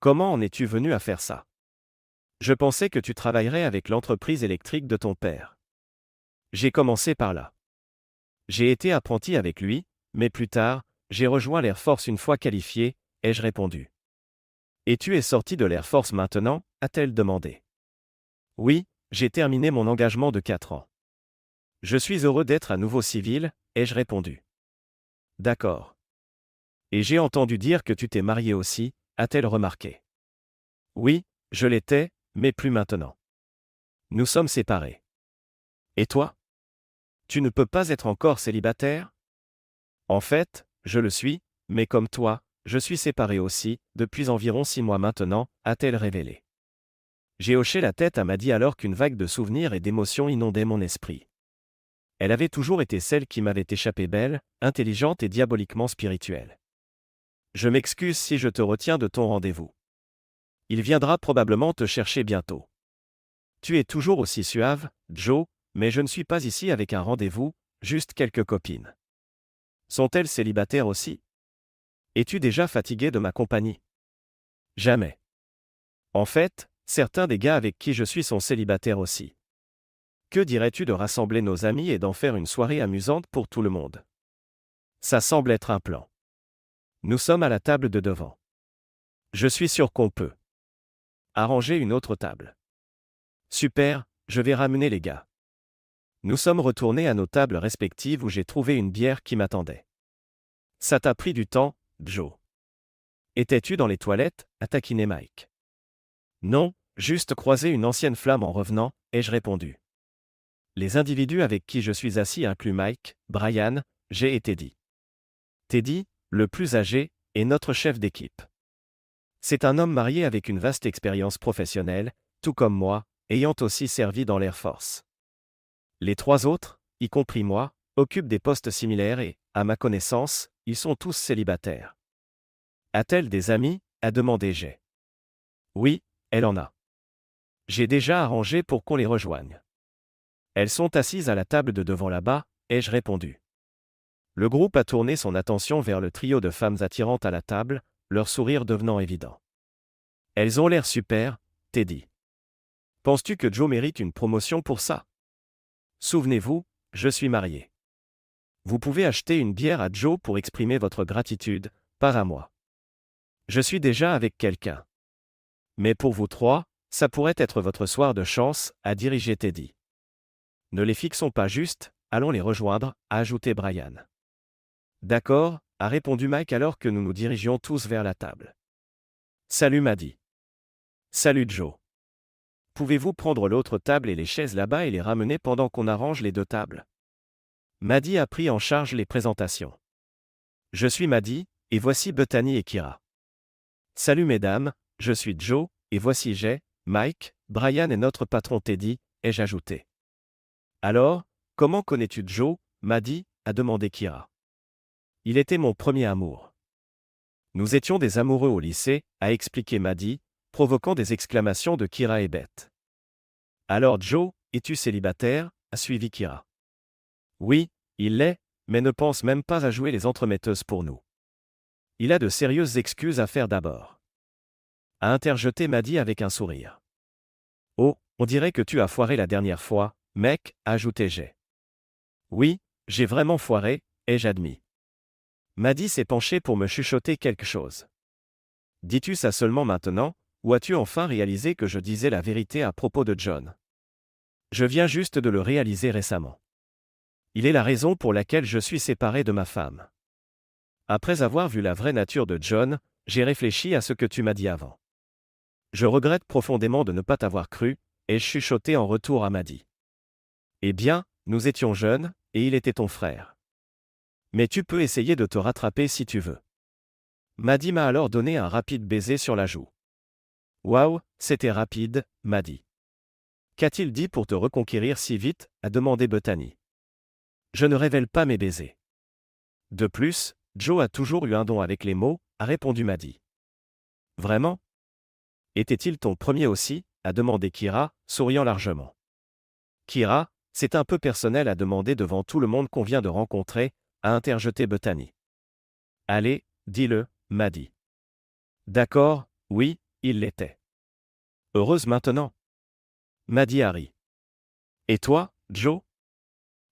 Comment en es-tu venu à faire ça? Je pensais que tu travaillerais avec l'entreprise électrique de ton père. J'ai commencé par là. J'ai été apprenti avec lui, mais plus tard, j'ai rejoint l'Air Force une fois qualifié, ai-je répondu. Et tu es sorti de l'Air Force maintenant, a-t-elle demandé. Oui, j'ai terminé mon engagement de 4 ans. Je suis heureux d'être à nouveau civil, ai-je répondu. D'accord. Et j'ai entendu dire que tu t'es marié aussi, a-t-elle remarqué. Oui, je l'étais, mais plus maintenant. Nous sommes séparés. Et toi? Tu ne peux pas être encore célibataire? En fait, je le suis, mais comme toi, je suis séparé aussi, depuis environ 6 mois maintenant, a-t-elle révélé. J'ai hoché la tête à Maddie alors qu'une vague de souvenirs et d'émotions inondait mon esprit. Elle avait toujours été celle qui m'avait échappé belle, intelligente et diaboliquement spirituelle. Je m'excuse si je te retiens de ton rendez-vous. Il viendra probablement te chercher bientôt. Tu es toujours aussi suave, Joe, mais je ne suis pas ici avec un rendez-vous, juste quelques copines. Sont-elles célibataires aussi? Es-tu déjà fatigué de ma compagnie? Jamais. En fait, certains des gars avec qui je suis sont célibataires aussi. Que dirais-tu de rassembler nos amis et d'en faire une soirée amusante pour tout le monde? Ça semble être un plan. Nous sommes à la table de devant. Je suis sûr qu'on peut arranger une autre table. Super, je vais ramener les gars. Nous sommes retournés à nos tables respectives où j'ai trouvé une bière qui m'attendait. Ça t'a pris du temps, Joe. Étais-tu dans les toilettes, a taquiné Mike. Non, juste croisé une ancienne flamme en revenant, ai-je répondu. Les individus avec qui je suis assis incluent Mike, Brian, Jay et Teddy. Teddy, le plus âgé, est notre chef d'équipe. C'est un homme marié avec une vaste expérience professionnelle, tout comme moi, ayant aussi servi dans l'Air Force. Les 3 autres, y compris moi, occupent des postes similaires et, à ma connaissance, ils sont tous célibataires. A-t-elle des amis? A demandé Jay. Oui, elle en a. J'ai déjà arrangé pour qu'on les rejoigne. Elles sont assises à la table de devant là-bas, ai-je répondu. Le groupe a tourné son attention vers le trio de femmes attirantes à la table, leur sourire devenant évident. Elles ont l'air super, Teddy. Penses-tu que Joe mérite une promotion pour ça? Souvenez-vous, je suis marié. Vous pouvez acheter une bière à Joe pour exprimer votre gratitude, pas à moi. Je suis déjà avec quelqu'un. Mais pour vous trois, ça pourrait être votre soir de chance, a dirigé Teddy. Ne les fixons pas juste, allons les rejoindre, a ajouté Brian. D'accord, a répondu Mike alors que nous nous dirigions tous vers la table. Salut Maddie. Salut Joe. Pouvez-vous prendre l'autre table et les chaises là-bas et les ramener pendant qu'on arrange les deux tables? Maddie a pris en charge les présentations. Je suis Maddie, et voici Bethany et Kira. Salut mesdames, je suis Joe, et voici Jay, Mike, Brian et notre patron Teddy, ai-je ajouté. Alors, comment connais-tu Joe, Maddie, a demandé Kira. Il était mon premier amour. Nous étions des amoureux au lycée, a expliqué Maddie, provoquant des exclamations de Kira et Beth. Alors Joe, es-tu célibataire, a suivi Kira. Oui, il l'est, mais ne pense même pas à jouer les entremetteuses pour nous. Il a de sérieuses excuses à faire d'abord. A interjeté Maddie avec un sourire. Oh, on dirait que tu as foiré la dernière fois, mec, a ajouté Jay. Oui, j'ai vraiment foiré, ai-je admis. Maddie s'est penchée pour me chuchoter quelque chose. Dis-tu ça seulement maintenant, ou as-tu enfin réalisé que je disais la vérité à propos de John? Je viens juste de le réaliser récemment. Il est la raison pour laquelle je suis séparé de ma femme. Après avoir vu la vraie nature de John, j'ai réfléchi à ce que tu m'as dit avant. Je regrette profondément de ne pas t'avoir cru, ai-je chuchoté en retour à Maddie. Eh bien, nous étions jeunes, et il était ton frère. Mais tu peux essayer de te rattraper si tu veux. Maddie m'a alors donné un rapide baiser sur la joue. Waouh, c'était rapide, Maddie. Qu'a-t-il dit pour te reconquérir si vite, a demandé Bethany. Je ne révèle pas mes baisers. De plus, Joe a toujours eu un don avec les mots, a répondu Maddie. Vraiment? Était-il ton premier aussi, a demandé Kira, souriant largement. Kira, c'est un peu personnel à demander devant tout le monde qu'on vient de rencontrer, a interjeté Bethany. Allez, dis-le, Maddie. D'accord, oui, il l'était. Heureuse maintenant? Maddie a ri. Et toi, Joe?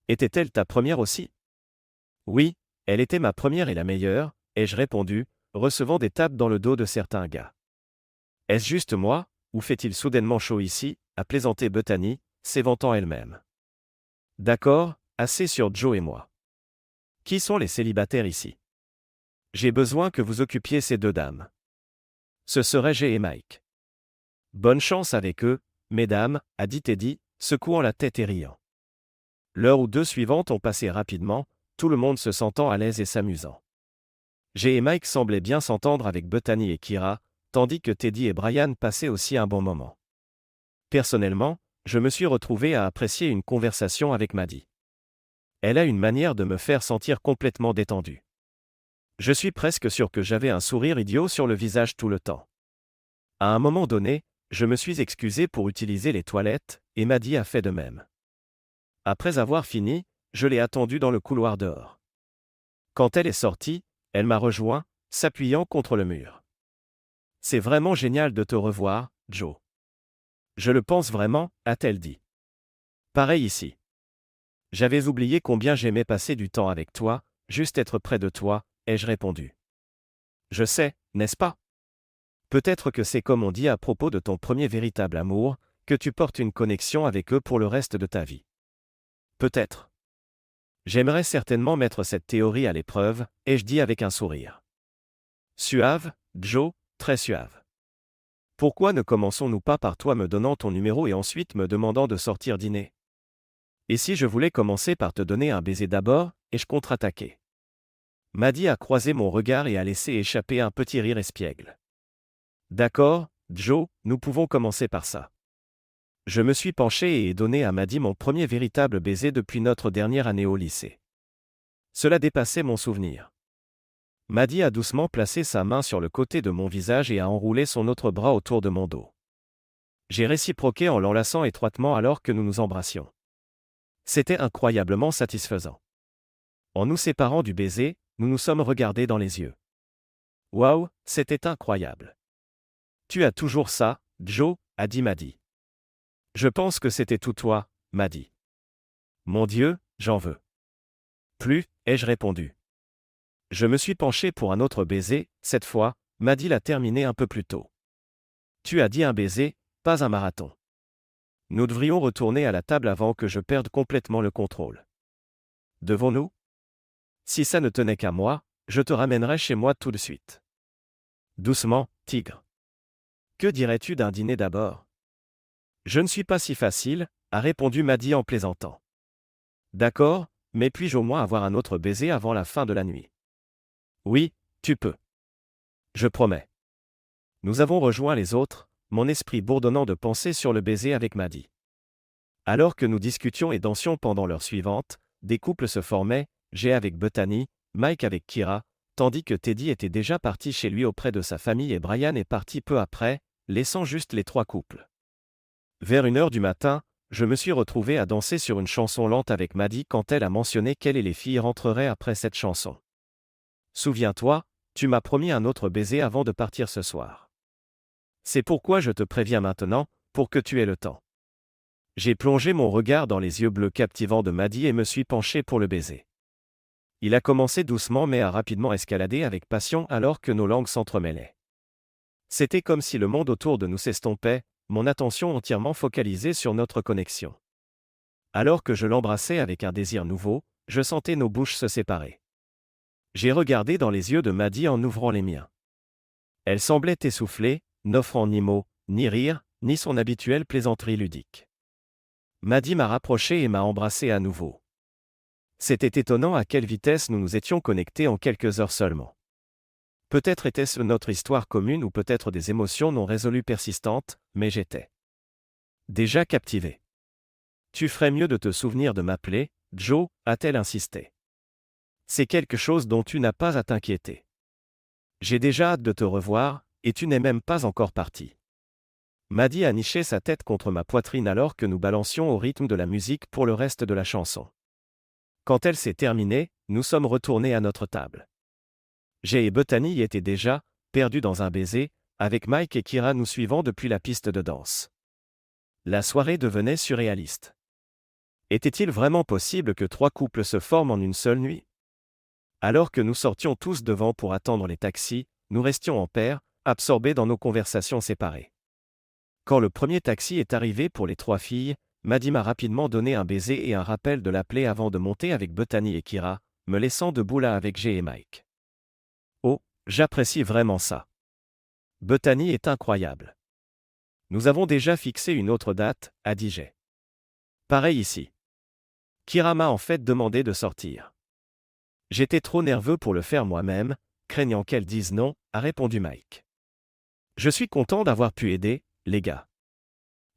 Était-elle ta première aussi? Oui, elle était ma première et la meilleure, ai-je répondu, recevant des tapes dans le dos de certains gars. Est-ce juste moi, ou fait-il soudainement chaud ici, a plaisanté Bethany, s'éventant elle-même. D'accord, assez sur Joe et moi. Qui sont les célibataires ici? J'ai besoin que vous occupiez ces deux dames. Ce seraient Jay et Mike. Bonne chance avec eux, mesdames, a dit Teddy, secouant la tête et riant. L'heure ou deux suivantes ont passé rapidement, tout le monde se sentant à l'aise et s'amusant. Jay et Mike semblaient bien s'entendre avec Bethany et Kira, tandis que Teddy et Brian passaient aussi un bon moment. Personnellement, je me suis retrouvé à apprécier une conversation avec Maddie. Elle a une manière de me faire sentir complètement détendu. Je suis presque sûr que j'avais un sourire idiot sur le visage tout le temps. À un moment donné, je me suis excusé pour utiliser les toilettes, et Maddie a fait de même. Après avoir fini, je l'ai attendue dans le couloir dehors. Quand elle est sortie, elle m'a rejoint, s'appuyant contre le mur. C'est vraiment génial de te revoir, Joe. Je le pense vraiment, a-t-elle dit. Pareil ici. J'avais oublié combien j'aimais passer du temps avec toi, juste être près de toi, ai-je répondu. Je sais, n'est-ce pas? Peut-être que c'est comme on dit à propos de ton premier véritable amour, que tu portes une connexion avec eux pour le reste de ta vie. Peut-être. J'aimerais certainement mettre cette théorie à l'épreuve, ai-je dit avec un sourire. Suave, Joe, très suave. Pourquoi ne commençons-nous pas par toi me donnant ton numéro et ensuite me demandant de sortir dîner? Et si je voulais commencer par te donner un baiser d'abord, et je contre-attaquais? Maddie a croisé mon regard et a laissé échapper un petit rire espiègle. D'accord, Joe, nous pouvons commencer par ça. Je me suis penché et ai donné à Maddie mon premier véritable baiser depuis notre dernière année au lycée. Cela dépassait mon souvenir. Maddie a doucement placé sa main sur le côté de mon visage et a enroulé son autre bras autour de mon dos. J'ai réciproqué en l'enlaçant étroitement alors que nous nous embrassions. C'était incroyablement satisfaisant. En nous séparant du baiser, nous nous sommes regardés dans les yeux. Waouh, c'était incroyable. Tu as toujours ça, Joe, a dit Maddie. Je pense que c'était tout toi, Maddie. Mon Dieu, j'en veux. Plus, ai-je répondu. Je me suis penché pour un autre baiser, cette fois, Maddie l'a terminé un peu plus tôt. Tu as dit un baiser, pas un marathon. Nous devrions retourner à la table avant que je perde complètement le contrôle. Devons-nous? Si ça ne tenait qu'à moi, je te ramènerais chez moi tout de suite. Doucement, tigre. Que dirais-tu d'un dîner d'abord? Je ne suis pas si facile, a répondu Maddie en plaisantant. D'accord, mais puis-je au moins avoir un autre baiser avant la fin de la nuit? Oui, tu peux. Je promets. Nous avons rejoint les autres, mon esprit bourdonnant de pensée sur le baiser avec Maddie. Alors que nous discutions et dansions pendant l'heure suivante, des couples se formaient, Jay avec Bethany, Mike avec Kira, tandis que Teddy était déjà parti chez lui auprès de sa famille et Brian est parti peu après, laissant juste les 3 couples. Vers 1h du matin, je me suis retrouvé à danser sur une chanson lente avec Maddie quand elle a mentionné qu'elle et les filles rentreraient après cette chanson. Souviens-toi, tu m'as promis un autre baiser avant de partir ce soir. C'est pourquoi je te préviens maintenant, pour que tu aies le temps. J'ai plongé mon regard dans les yeux bleus captivants de Maddie et me suis penché pour le baiser. Il a commencé doucement mais a rapidement escaladé avec passion alors que nos langues s'entremêlaient. C'était comme si le monde autour de nous s'estompait, mon attention entièrement focalisée sur notre connexion. Alors que je l'embrassais avec un désir nouveau, je sentais nos bouches se séparer. J'ai regardé dans les yeux de Maddie en ouvrant les miens. Elle semblait essoufflée, n'offrant ni mots, ni rire, ni son habituelle plaisanterie ludique. Maddie m'a rapproché et m'a embrassé à nouveau. C'était étonnant à quelle vitesse nous nous étions connectés en quelques heures seulement. Peut-être était-ce notre histoire commune ou peut-être des émotions non résolues persistantes, mais j'étais déjà captivé. Tu ferais mieux de te souvenir de m'appeler, Joe, a-t-elle insisté. C'est quelque chose dont tu n'as pas à t'inquiéter. J'ai déjà hâte de te revoir, et tu n'es même pas encore parti. Maddie a niché sa tête contre ma poitrine alors que nous balancions au rythme de la musique pour le reste de la chanson. Quand elle s'est terminée, nous sommes retournés à notre table. Jay et Bethany y étaient déjà, perdus dans un baiser, avec Mike et Kira nous suivant depuis la piste de danse. La soirée devenait surréaliste. Était-il vraiment possible que 3 couples se forment en une seule nuit? Alors que nous sortions tous devant pour attendre les taxis, nous restions en paire, absorbés dans nos conversations séparées. Quand le premier taxi est arrivé pour les 3 filles, Maddie m'a rapidement donné un baiser et un rappel de l'appeler avant de monter avec Bethany et Kira, me laissant debout là avec Jay et Mike. Oh, j'apprécie vraiment ça. Bethany est incroyable. Nous avons déjà fixé une autre date, a dit Jay. Pareil ici. Kira m'a en fait demandé de sortir. J'étais trop nerveux pour le faire moi-même, craignant qu'elle dise non, a répondu Mike. Je suis content d'avoir pu aider, les gars.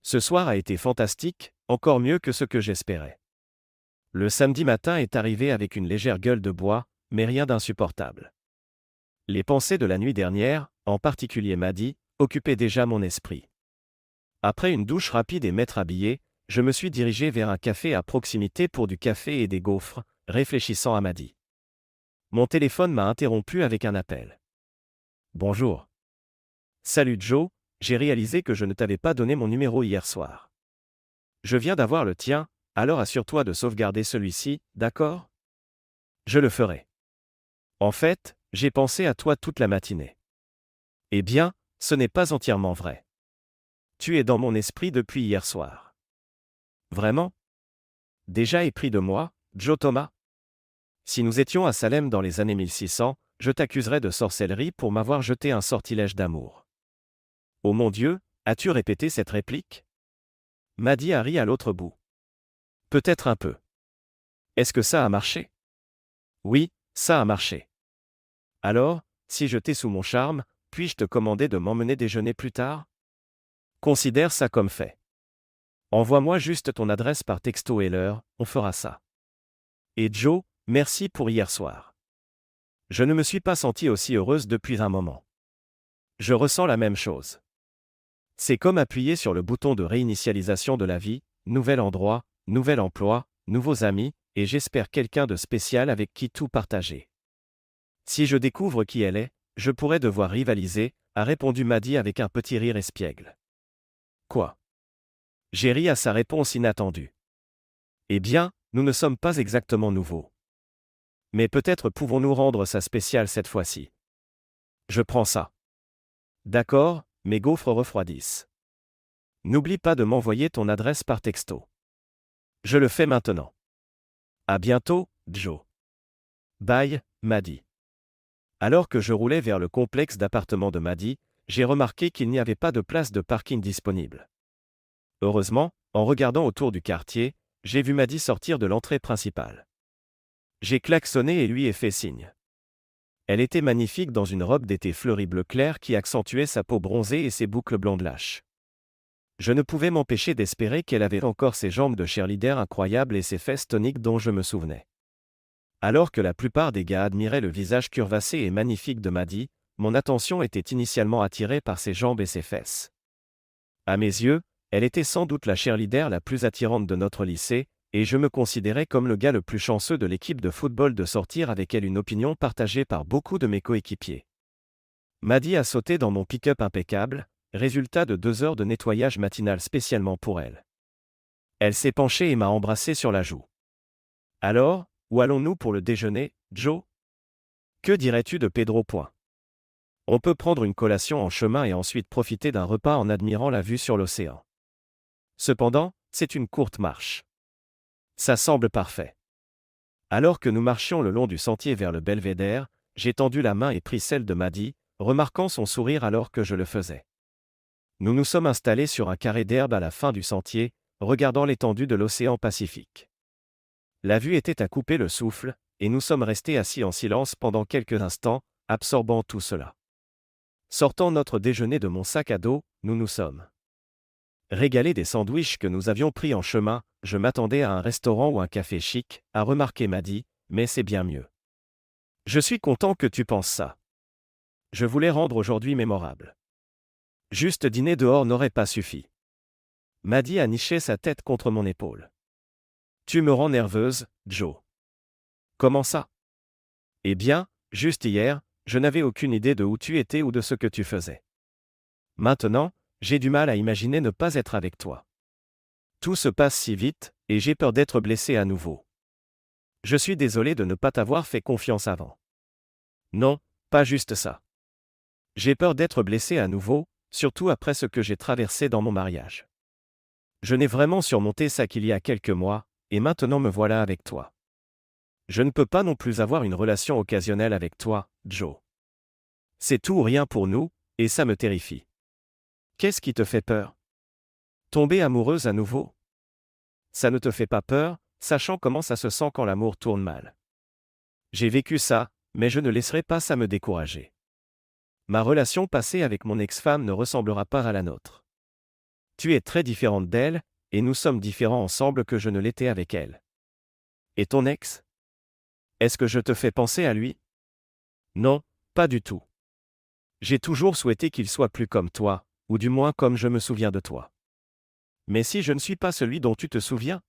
Ce soir a été fantastique, encore mieux que ce que j'espérais. Le samedi matin est arrivé avec une légère gueule de bois, mais rien d'insupportable. Les pensées de la nuit dernière, en particulier Maddie, occupaient déjà mon esprit. Après une douche rapide et m'être habillé, je me suis dirigé vers un café à proximité pour du café et des gaufres, réfléchissant à Maddie. Mon téléphone m'a interrompu avec un appel. Bonjour. Salut Joe, j'ai réalisé que je ne t'avais pas donné mon numéro hier soir. Je viens d'avoir le tien, alors assure-toi de sauvegarder celui-ci, d'accord? Je le ferai. En fait, j'ai pensé à toi toute la matinée. Eh bien, ce n'est pas entièrement vrai. Tu es dans mon esprit depuis hier soir. Vraiment? Déjà épris de moi, Joe Thomas? Si nous étions à Salem dans les années 1600, je t'accuserais de sorcellerie pour m'avoir jeté un sortilège d'amour. Oh mon Dieu, as-tu répété cette réplique? Maddie a ri à l'autre bout. Peut-être un peu. Est-ce que ça a marché? Oui, ça a marché. Alors, si je t'ai sous mon charme, puis-je te commander de m'emmener déjeuner plus tard? Considère ça comme fait. Envoie-moi juste ton adresse par texto et l'heure, on fera ça. Et Joe, merci pour hier soir. Je ne me suis pas sentie aussi heureuse depuis un moment. Je ressens la même chose. C'est comme appuyer sur le bouton de réinitialisation de la vie, nouvel endroit, nouvel emploi, nouveaux amis, et j'espère quelqu'un de spécial avec qui tout partager. Si je découvre qui elle est, je pourrais devoir rivaliser, a répondu Maddy avec un petit rire espiègle. Quoi? J'ai ri à sa réponse inattendue. Eh bien, nous ne sommes pas exactement nouveaux. Mais peut-être pouvons-nous rendre ça spécial cette fois-ci. Je prends ça. D'accord, mes gaufres refroidissent. N'oublie pas de m'envoyer ton adresse par texto. Je le fais maintenant. À bientôt, Joe. Bye, Maddy. Alors que je roulais vers le complexe d'appartements de Maddy, j'ai remarqué qu'il n'y avait pas de place de parking disponible. Heureusement, en regardant autour du quartier, j'ai vu Maddy sortir de l'entrée principale. J'ai klaxonné et lui ai fait signe. Elle était magnifique dans une robe d'été fleurie bleu clair qui accentuait sa peau bronzée et ses boucles blondes lâches. Je ne pouvais m'empêcher d'espérer qu'elle avait encore ses jambes de cheerleader incroyables et ses fesses toniques dont je me souvenais. Alors que la plupart des gars admiraient le visage curvassé et magnifique de Maddy, mon attention était initialement attirée par ses jambes et ses fesses. À mes yeux, elle était sans doute la cheerleader la plus attirante de notre lycée, et je me considérais comme le gars le plus chanceux de l'équipe de football de sortir avec elle, une opinion partagée par beaucoup de mes coéquipiers. Maddy a sauté dans mon pick-up impeccable, résultat de 2 heures de nettoyage matinal spécialement pour elle. Elle s'est penchée et m'a embrassé sur la joue. Alors, où allons-nous pour le déjeuner, Joe? Que dirais-tu de Pedro Point? On peut prendre une collation en chemin et ensuite profiter d'un repas en admirant la vue sur l'océan. Cependant, c'est une courte marche. Ça semble parfait. Alors que nous marchions le long du sentier vers le belvédère, j'ai tendu la main et pris celle de Maddy, remarquant son sourire alors que je le faisais. Nous nous sommes installés sur un carré d'herbe à la fin du sentier, regardant l'étendue de l'océan Pacifique. La vue était à couper le souffle, et nous sommes restés assis en silence pendant quelques instants, absorbant tout cela. Sortant notre déjeuner de mon sac à dos, nous nous sommes régalés des sandwichs que nous avions pris en chemin. Je m'attendais à un restaurant ou un café chic, a remarqué Maddy, mais c'est bien mieux. Je suis content que tu penses ça. Je voulais rendre aujourd'hui mémorable. Juste dîner dehors n'aurait pas suffi. Maddy a niché sa tête contre mon épaule. Tu me rends nerveuse, Joe. Comment ça? Eh bien, juste hier, je n'avais aucune idée de où tu étais ou de ce que tu faisais. Maintenant, j'ai du mal à imaginer ne pas être avec toi. Tout se passe si vite, et j'ai peur d'être blessé à nouveau. Je suis désolé de ne pas t'avoir fait confiance avant. Non, pas juste ça. J'ai peur d'être blessé à nouveau, surtout après ce que j'ai traversé dans mon mariage. Je n'ai vraiment surmonté ça qu'il y a quelques mois, et maintenant me voilà avec toi. Je ne peux pas non plus avoir une relation occasionnelle avec toi, Joe. C'est tout ou rien pour nous, et ça me terrifie. Qu'est-ce qui te fait peur? Tomber amoureuse à nouveau? Ça ne te fait pas peur, sachant comment ça se sent quand l'amour tourne mal. J'ai vécu ça, mais je ne laisserai pas ça me décourager. Ma relation passée avec mon ex-femme ne ressemblera pas à la nôtre. Tu es très différente d'elle, et nous sommes différents ensemble que je ne l'étais avec elle. Et ton ex? Est-ce que je te fais penser à lui? Non, pas du tout. J'ai toujours souhaité qu'il soit plus comme toi, ou du moins comme je me souviens de toi. Mais si je ne suis pas celui dont tu te souviens?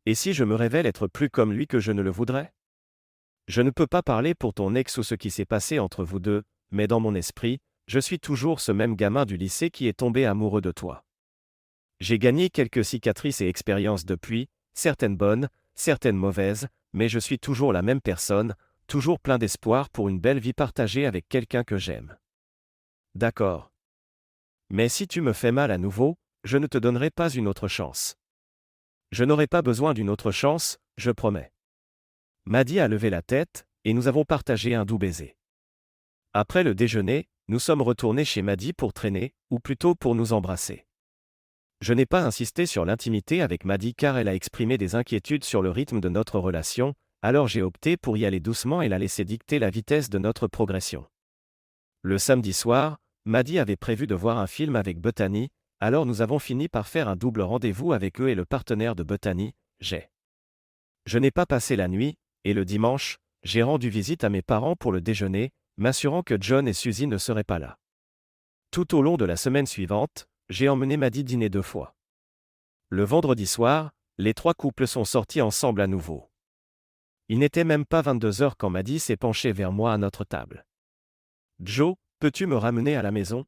Et si je me révèle être plus comme lui que je ne le voudrais? Je ne peux pas parler pour ton ex ou ce qui s'est passé entre vous deux, mais dans mon esprit, je suis toujours ce même gamin du lycée qui est tombé amoureux de toi. J'ai gagné quelques cicatrices et expériences depuis, certaines bonnes, certaines mauvaises, mais je suis toujours la même personne, toujours plein d'espoir pour une belle vie partagée avec quelqu'un que j'aime. D'accord. Mais si tu me fais mal à nouveau, je ne te donnerai pas une autre chance. Je n'aurai pas besoin d'une autre chance, je promets. Maddy a levé la tête, et nous avons partagé un doux baiser. Après le déjeuner, nous sommes retournés chez Maddy pour traîner, ou plutôt pour nous embrasser. Je n'ai pas insisté sur l'intimité avec Maddy car elle a exprimé des inquiétudes sur le rythme de notre relation, alors j'ai opté pour y aller doucement et la laisser dicter la vitesse de notre progression. Le samedi soir, Maddy avait prévu de voir un film avec Bethany, alors nous avons fini par faire un double rendez-vous avec eux et le partenaire de Bethany, Jay. Je n'ai pas passé la nuit, et le dimanche, j'ai rendu visite à mes parents pour le déjeuner, m'assurant que John et Suzy ne seraient pas là. Tout au long de la semaine suivante, j'ai emmené Maddy dîner 2 fois. Le vendredi soir, les 3 couples sont sortis ensemble à nouveau. Il n'était même pas 22 heures quand Maddy s'est penchée vers moi à notre table. Joe, peux-tu me ramener à la maison?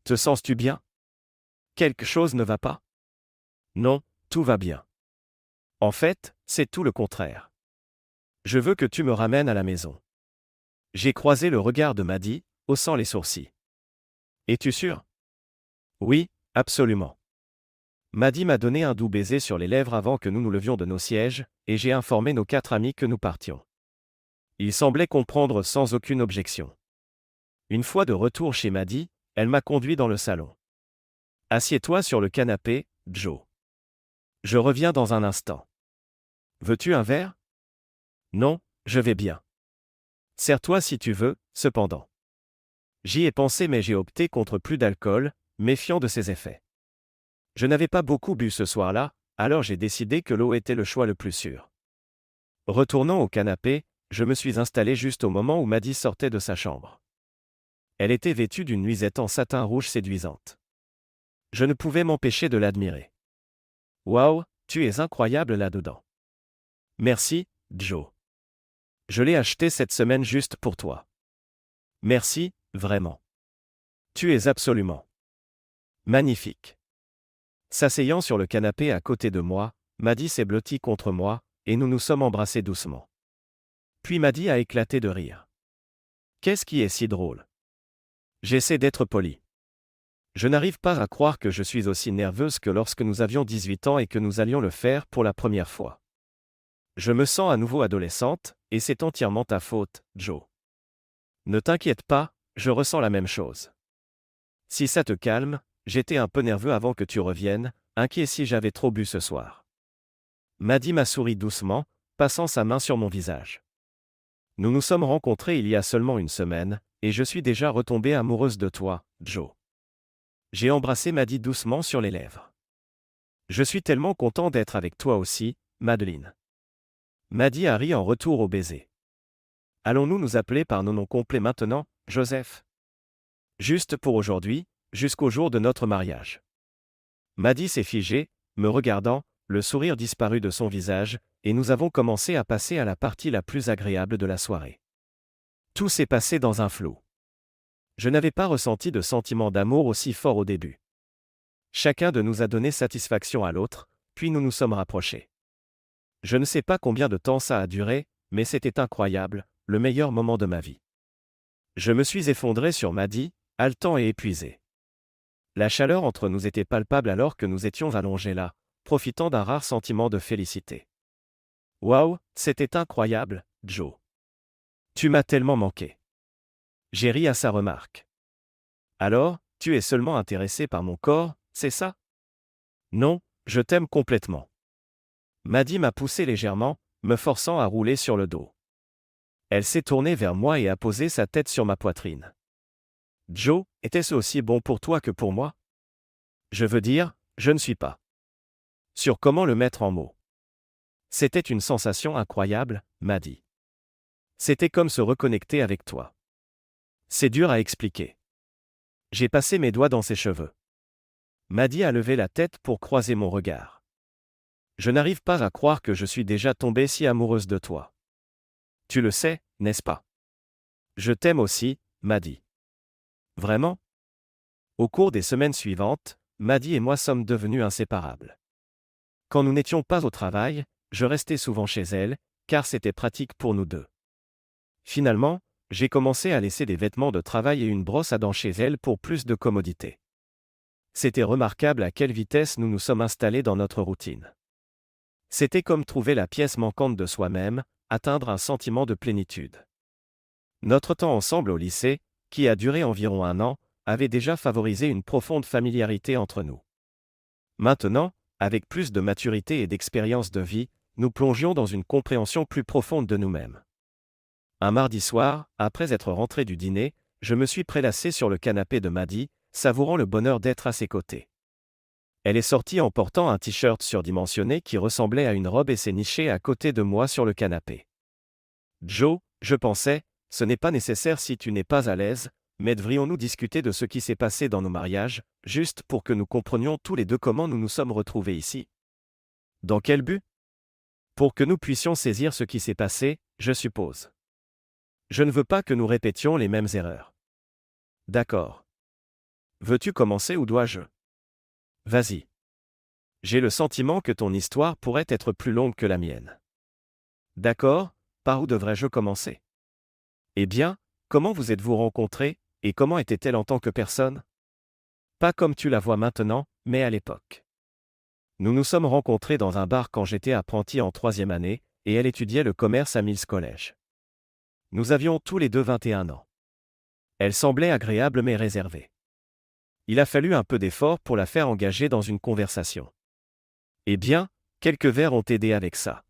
Te sens-tu bien? Quelque chose ne va pas? Non, tout va bien. En fait, c'est tout le contraire. Je veux que tu me ramènes à la maison. J'ai croisé le regard de Maddie, haussant les sourcils. Es-tu sûr? Oui, absolument. Maddie m'a donné un doux baiser sur les lèvres avant que nous nous levions de nos sièges, et j'ai informé nos 4 amis que nous partions. Ils semblaient comprendre sans aucune objection. Une fois de retour chez Maddie, elle m'a conduit dans le salon. Assieds-toi sur le canapé, Joe. Je reviens dans un instant. Veux-tu un verre? Non, je vais bien. Serre-toi si tu veux, cependant. J'y ai pensé mais j'ai opté contre plus d'alcool, méfiant de ses effets. Je n'avais pas beaucoup bu ce soir-là, alors j'ai décidé que l'eau était le choix le plus sûr. Retournant au canapé, je me suis installé juste au moment où Maddie sortait de sa chambre. Elle était vêtue d'une nuisette en satin rouge séduisante. Je ne pouvais m'empêcher de l'admirer. Waouh, tu es incroyable là-dedans. Merci, Joe. Je l'ai acheté cette semaine juste pour toi. Merci, vraiment. Tu es absolument magnifique. S'asseyant sur le canapé à côté de moi, Maddie s'est blottie contre moi, et nous nous sommes embrassés doucement. Puis Maddie a éclaté de rire. Qu'est-ce qui est si drôle? J'essaie d'être poli. Je n'arrive pas à croire que je suis aussi nerveuse que lorsque nous avions 18 ans et que nous allions le faire pour la première fois. Je me sens à nouveau adolescente, et c'est entièrement ta faute, Joe. Ne t'inquiète pas, je ressens la même chose. Si ça te calme, j'étais un peu nerveux avant que tu reviennes, inquiet si j'avais trop bu ce soir. Maddie m'a souri doucement, passant sa main sur mon visage. Nous nous sommes rencontrés il y a seulement une semaine, et je suis déjà retombée amoureuse de toi, Joe. J'ai embrassé Maddie doucement sur les lèvres. Je suis tellement content d'être avec toi aussi, Madeleine. Maddie a ri en retour au baiser. Allons-nous nous appeler par nos noms complets maintenant, Joseph? Juste pour aujourd'hui, jusqu'au jour de notre mariage. Maddie s'est figée, me regardant, le sourire disparu de son visage, et nous avons commencé à passer à la partie la plus agréable de la soirée. Tout s'est passé dans un flou. Je n'avais pas ressenti de sentiment d'amour aussi fort au début. Chacun de nous a donné satisfaction à l'autre, puis nous nous sommes rapprochés. Je ne sais pas combien de temps ça a duré, mais c'était incroyable, le meilleur moment de ma vie. Je me suis effondré sur Maddie, haletant et épuisé. La chaleur entre nous était palpable alors que nous étions allongés là, profitant d'un rare sentiment de félicité. Waouh, c'était incroyable, Joe. Tu m'as tellement manqué. J'ai ri à sa remarque. Alors, tu es seulement intéressé par mon corps, c'est ça? Non, je t'aime complètement. Maddie m'a poussé légèrement, me forçant à rouler sur le dos. Elle s'est tournée vers moi et a posé sa tête sur ma poitrine. Joe, était-ce aussi bon pour toi que pour moi? Je veux dire, je ne suis pas sûr comment le mettre en mots. C'était une sensation incroyable, Maddie. C'était comme se reconnecter avec toi. C'est dur à expliquer. J'ai passé mes doigts dans ses cheveux. Maddie a levé la tête pour croiser mon regard. Je n'arrive pas à croire que je suis déjà tombée si amoureuse de toi. Tu le sais, n'est-ce pas? Je t'aime aussi, Maddie. Vraiment? Au cours des semaines suivantes, Maddie et moi sommes devenus inséparables. Quand nous n'étions pas au travail, je restais souvent chez elle, car c'était pratique pour nous deux. Finalement, j'ai commencé à laisser des vêtements de travail et une brosse à dents chez elle pour plus de commodité. C'était remarquable à quelle vitesse nous nous sommes installés dans notre routine. C'était comme trouver la pièce manquante de soi-même, atteindre un sentiment de plénitude. Notre temps ensemble au lycée, qui a duré environ 1 an, avait déjà favorisé une profonde familiarité entre nous. Maintenant, avec plus de maturité et d'expérience de vie, nous plongions dans une compréhension plus profonde de nous-mêmes. Un mardi soir, après être rentré du dîner, je me suis prélassé sur le canapé de Maddie, savourant le bonheur d'être à ses côtés. Elle est sortie en portant un t-shirt surdimensionné qui ressemblait à une robe et s'est nichée à côté de moi sur le canapé. Joe, je pensais, ce n'est pas nécessaire si tu n'es pas à l'aise, mais devrions-nous discuter de ce qui s'est passé dans nos mariages, juste pour que nous comprenions tous les deux comment nous nous sommes retrouvés ici? Dans quel but? Pour que nous puissions saisir ce qui s'est passé, je suppose. Je ne veux pas que nous répétions les mêmes erreurs. D'accord. Veux-tu commencer ou dois-je? Vas-y. J'ai le sentiment que ton histoire pourrait être plus longue que la mienne. D'accord, par où devrais-je commencer? Eh bien, comment vous êtes-vous rencontrés, et comment était-elle en tant que personne? Pas comme tu la vois maintenant, mais à l'époque. Nous nous sommes rencontrés dans un bar quand j'étais apprenti en 3e année, et elle étudiait le commerce à Mills College. Nous avions tous les deux 21 ans. Elle semblait agréable mais réservée. Il a fallu un peu d'effort pour la faire engager dans une conversation. Eh bien, quelques verres ont aidé avec ça.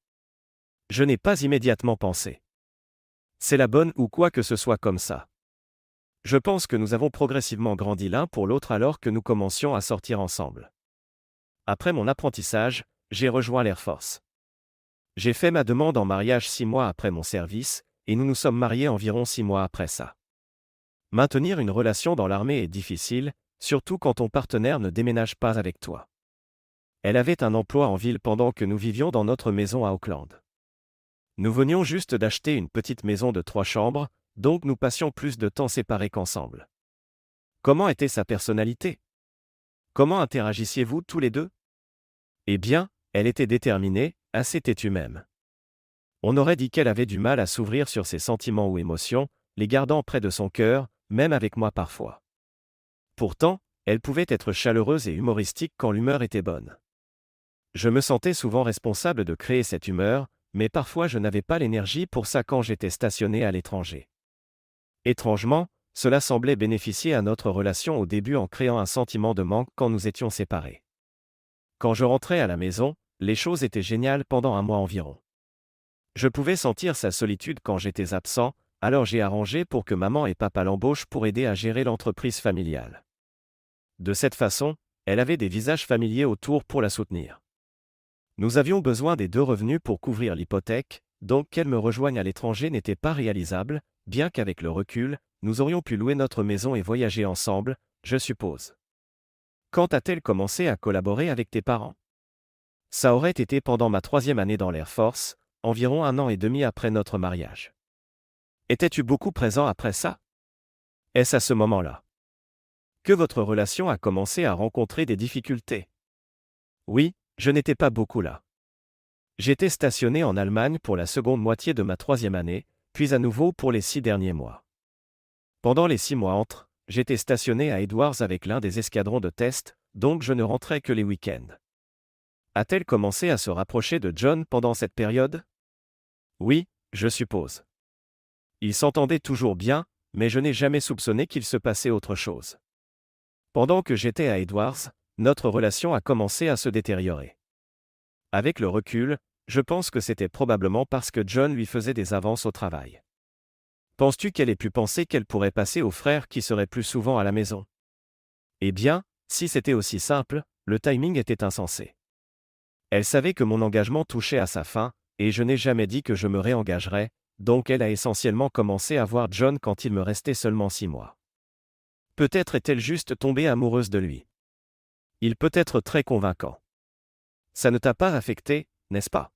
Je n'ai pas immédiatement pensé. C'est la bonne ou quoi que ce soit comme ça. Je pense que nous avons progressivement grandi l'un pour l'autre alors que nous commencions à sortir ensemble. Après mon apprentissage, j'ai rejoint l'Air Force. J'ai fait ma demande en mariage 6 mois après mon service, et nous nous sommes mariés environ 6 mois après ça. Maintenir une relation dans l'armée est difficile, surtout quand ton partenaire ne déménage pas avec toi. Elle avait un emploi en ville pendant que nous vivions dans notre maison à Auckland. Nous venions juste d'acheter une petite maison de 3 chambres, donc nous passions plus de temps séparés qu'ensemble. Comment était sa personnalité? Comment interagissiez-vous tous les deux? Eh bien, elle était déterminée, assez têtue même. On aurait dit qu'elle avait du mal à s'ouvrir sur ses sentiments ou émotions, les gardant près de son cœur, même avec moi parfois. Pourtant, elle pouvait être chaleureuse et humoristique quand l'humeur était bonne. Je me sentais souvent responsable de créer cette humeur, mais parfois je n'avais pas l'énergie pour ça quand j'étais stationné à l'étranger. Étrangement, cela semblait bénéficier à notre relation au début en créant un sentiment de manque quand nous étions séparés. Quand je rentrais à la maison, les choses étaient géniales pendant un mois environ. Je pouvais sentir sa solitude quand j'étais absent, alors j'ai arrangé pour que maman et papa l'embauchent pour aider à gérer l'entreprise familiale. De cette façon, elle avait des visages familiers autour pour la soutenir. Nous avions besoin des 2 revenus pour couvrir l'hypothèque, donc qu'elle me rejoigne à l'étranger n'était pas réalisable, bien qu'avec le recul, nous aurions pu louer notre maison et voyager ensemble, je suppose. Quand a-t-elle commencé à collaborer avec tes parents? Ça aurait été pendant ma 3e année dans l'Air Force, environ 1 an et demi après notre mariage. Étais-tu beaucoup présent après ça? Est-ce à ce moment-là que votre relation a commencé à rencontrer des difficultés? Oui, je n'étais pas beaucoup là. J'étais stationné en Allemagne pour la seconde moitié de ma 3e année, puis à nouveau pour les 6 derniers mois. Pendant les 6 mois entre, j'étais stationné à Edwards avec l'un des escadrons de test, donc je ne rentrais que les week-ends. A-t-elle commencé à se rapprocher de John pendant cette période? Oui, je suppose. Ils s'entendaient toujours bien, mais je n'ai jamais soupçonné qu'il se passait autre chose. Pendant que j'étais à Edwards, notre relation a commencé à se détériorer. Avec le recul, je pense que c'était probablement parce que John lui faisait des avances au travail. Penses-tu qu'elle ait pu penser qu'elle pourrait passer au frère qui serait plus souvent à la maison? Eh bien, si c'était aussi simple, le timing était insensé. Elle savait que mon engagement touchait à sa fin, et je n'ai jamais dit que je me réengagerais, donc elle a essentiellement commencé à voir John quand il me restait seulement 6 mois. Peut-être est-elle juste tombée amoureuse de lui. Il peut être très convaincant. Ça ne t'a pas affecté, n'est-ce pas?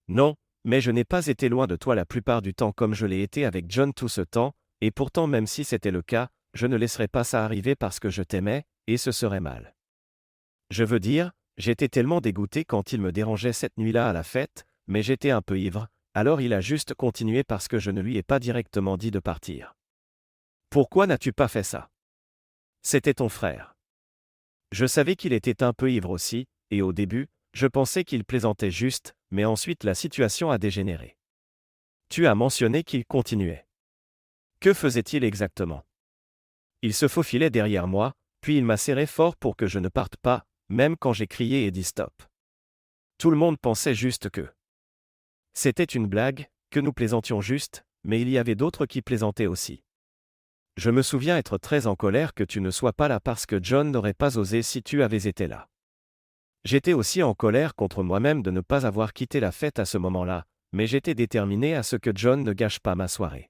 Non, mais je n'ai pas été loin de toi la plupart du temps comme je l'ai été avec John tout ce temps, et pourtant même si c'était le cas, je ne laisserais pas ça arriver parce que je t'aimais, et ce serait mal. Je veux dire, j'étais tellement dégoûté quand il me dérangeait cette nuit-là à la fête, mais j'étais un peu ivre, alors il a juste continué parce que je ne lui ai pas directement dit de partir. Pourquoi n'as-tu pas fait ça? C'était ton frère. Je savais qu'il était un peu ivre aussi, et au début, je pensais qu'il plaisantait juste, mais ensuite la situation a dégénéré. Tu as mentionné qu'il continuait. Que faisait-il exactement? Il se faufilait derrière moi, puis il m'a serré fort pour que je ne parte pas, même quand j'ai crié et dit stop. Tout le monde pensait juste que c'était une blague, que nous plaisantions juste, mais il y avait d'autres qui plaisantaient aussi. Je me souviens être très en colère que tu ne sois pas là parce que John n'aurait pas osé si tu avais été là. J'étais aussi en colère contre moi-même de ne pas avoir quitté la fête à ce moment-là, mais j'étais déterminé à ce que John ne gâche pas ma soirée.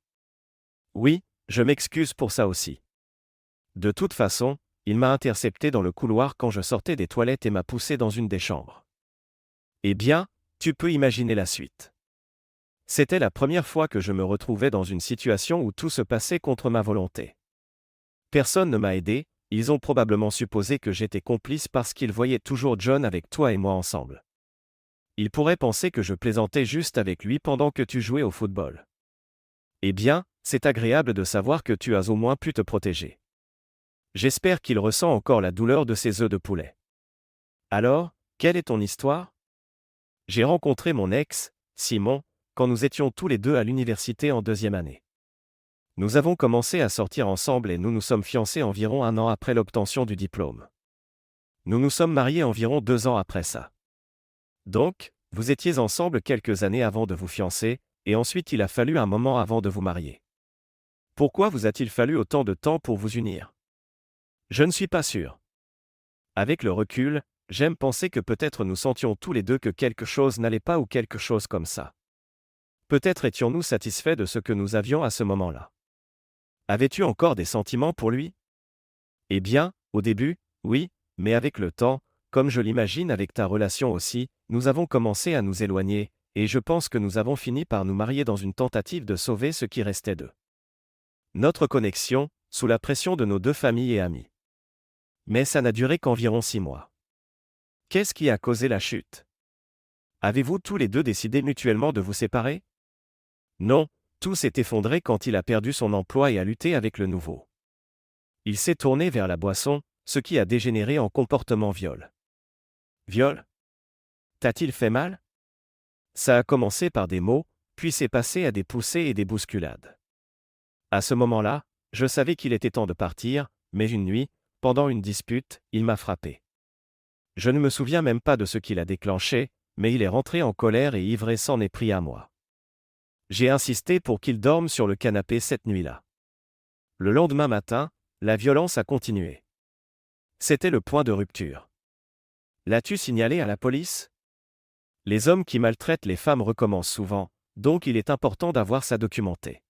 Oui, je m'excuse pour ça aussi. De toute façon, il m'a intercepté dans le couloir quand je sortais des toilettes et m'a poussé dans une des chambres. Eh bien, tu peux imaginer la suite. C'était la première fois que je me retrouvais dans une situation où tout se passait contre ma volonté. Personne ne m'a aidé, ils ont probablement supposé que j'étais complice parce qu'ils voyaient toujours John avec toi et moi ensemble. Ils pourraient penser que je plaisantais juste avec lui pendant que tu jouais au football. Eh bien, c'est agréable de savoir que tu as au moins pu te protéger. J'espère qu'il ressent encore la douleur de ses œufs de poulet. Alors, quelle est ton histoire? J'ai rencontré mon ex, Simon, quand nous étions tous les deux à l'université en 2e année. Nous avons commencé à sortir ensemble et nous nous sommes fiancés environ 1 an après l'obtention du diplôme. Nous nous sommes mariés environ 2 ans après ça. Donc, vous étiez ensemble quelques années avant de vous fiancer, et ensuite il a fallu un moment avant de vous marier. Pourquoi vous a-t-il fallu autant de temps pour vous unir? Je ne suis pas sûr. Avec le recul, j'aime penser que peut-être nous sentions tous les deux que quelque chose n'allait pas ou quelque chose comme ça. Peut-être étions-nous satisfaits de ce que nous avions à ce moment-là. Avais-tu encore des sentiments pour lui? Eh bien, au début, oui, mais avec le temps, comme je l'imagine avec ta relation aussi, nous avons commencé à nous éloigner, et je pense que nous avons fini par nous marier dans une tentative de sauver ce qui restait d'eux. Notre connexion, sous la pression de nos 2 familles et amis. Mais ça n'a duré qu'environ 6 mois. Qu'est-ce qui a causé la chute? Avez-vous tous les deux décidé mutuellement de vous séparer? Non, tout s'est effondré quand il a perdu son emploi et a lutté avec le nouveau. Il s'est tourné vers la boisson, ce qui a dégénéré en comportement viol. Viol? T'a-t-il fait mal? Ça a commencé par des mots, puis c'est passé à des poussées et des bousculades. À ce moment-là, je savais qu'il était temps de partir, mais une nuit, pendant une dispute, il m'a frappé. Je ne me souviens même pas de ce qui l'a déclenché, mais il est rentré en colère et ivré s'en est pris à moi. J'ai insisté pour qu'il dorme sur le canapé cette nuit-là. Le lendemain matin, la violence a continué. C'était le point de rupture. L'as-tu signalé à la police? Les hommes qui maltraitent les femmes recommencent souvent, donc il est important d'avoir ça documenté.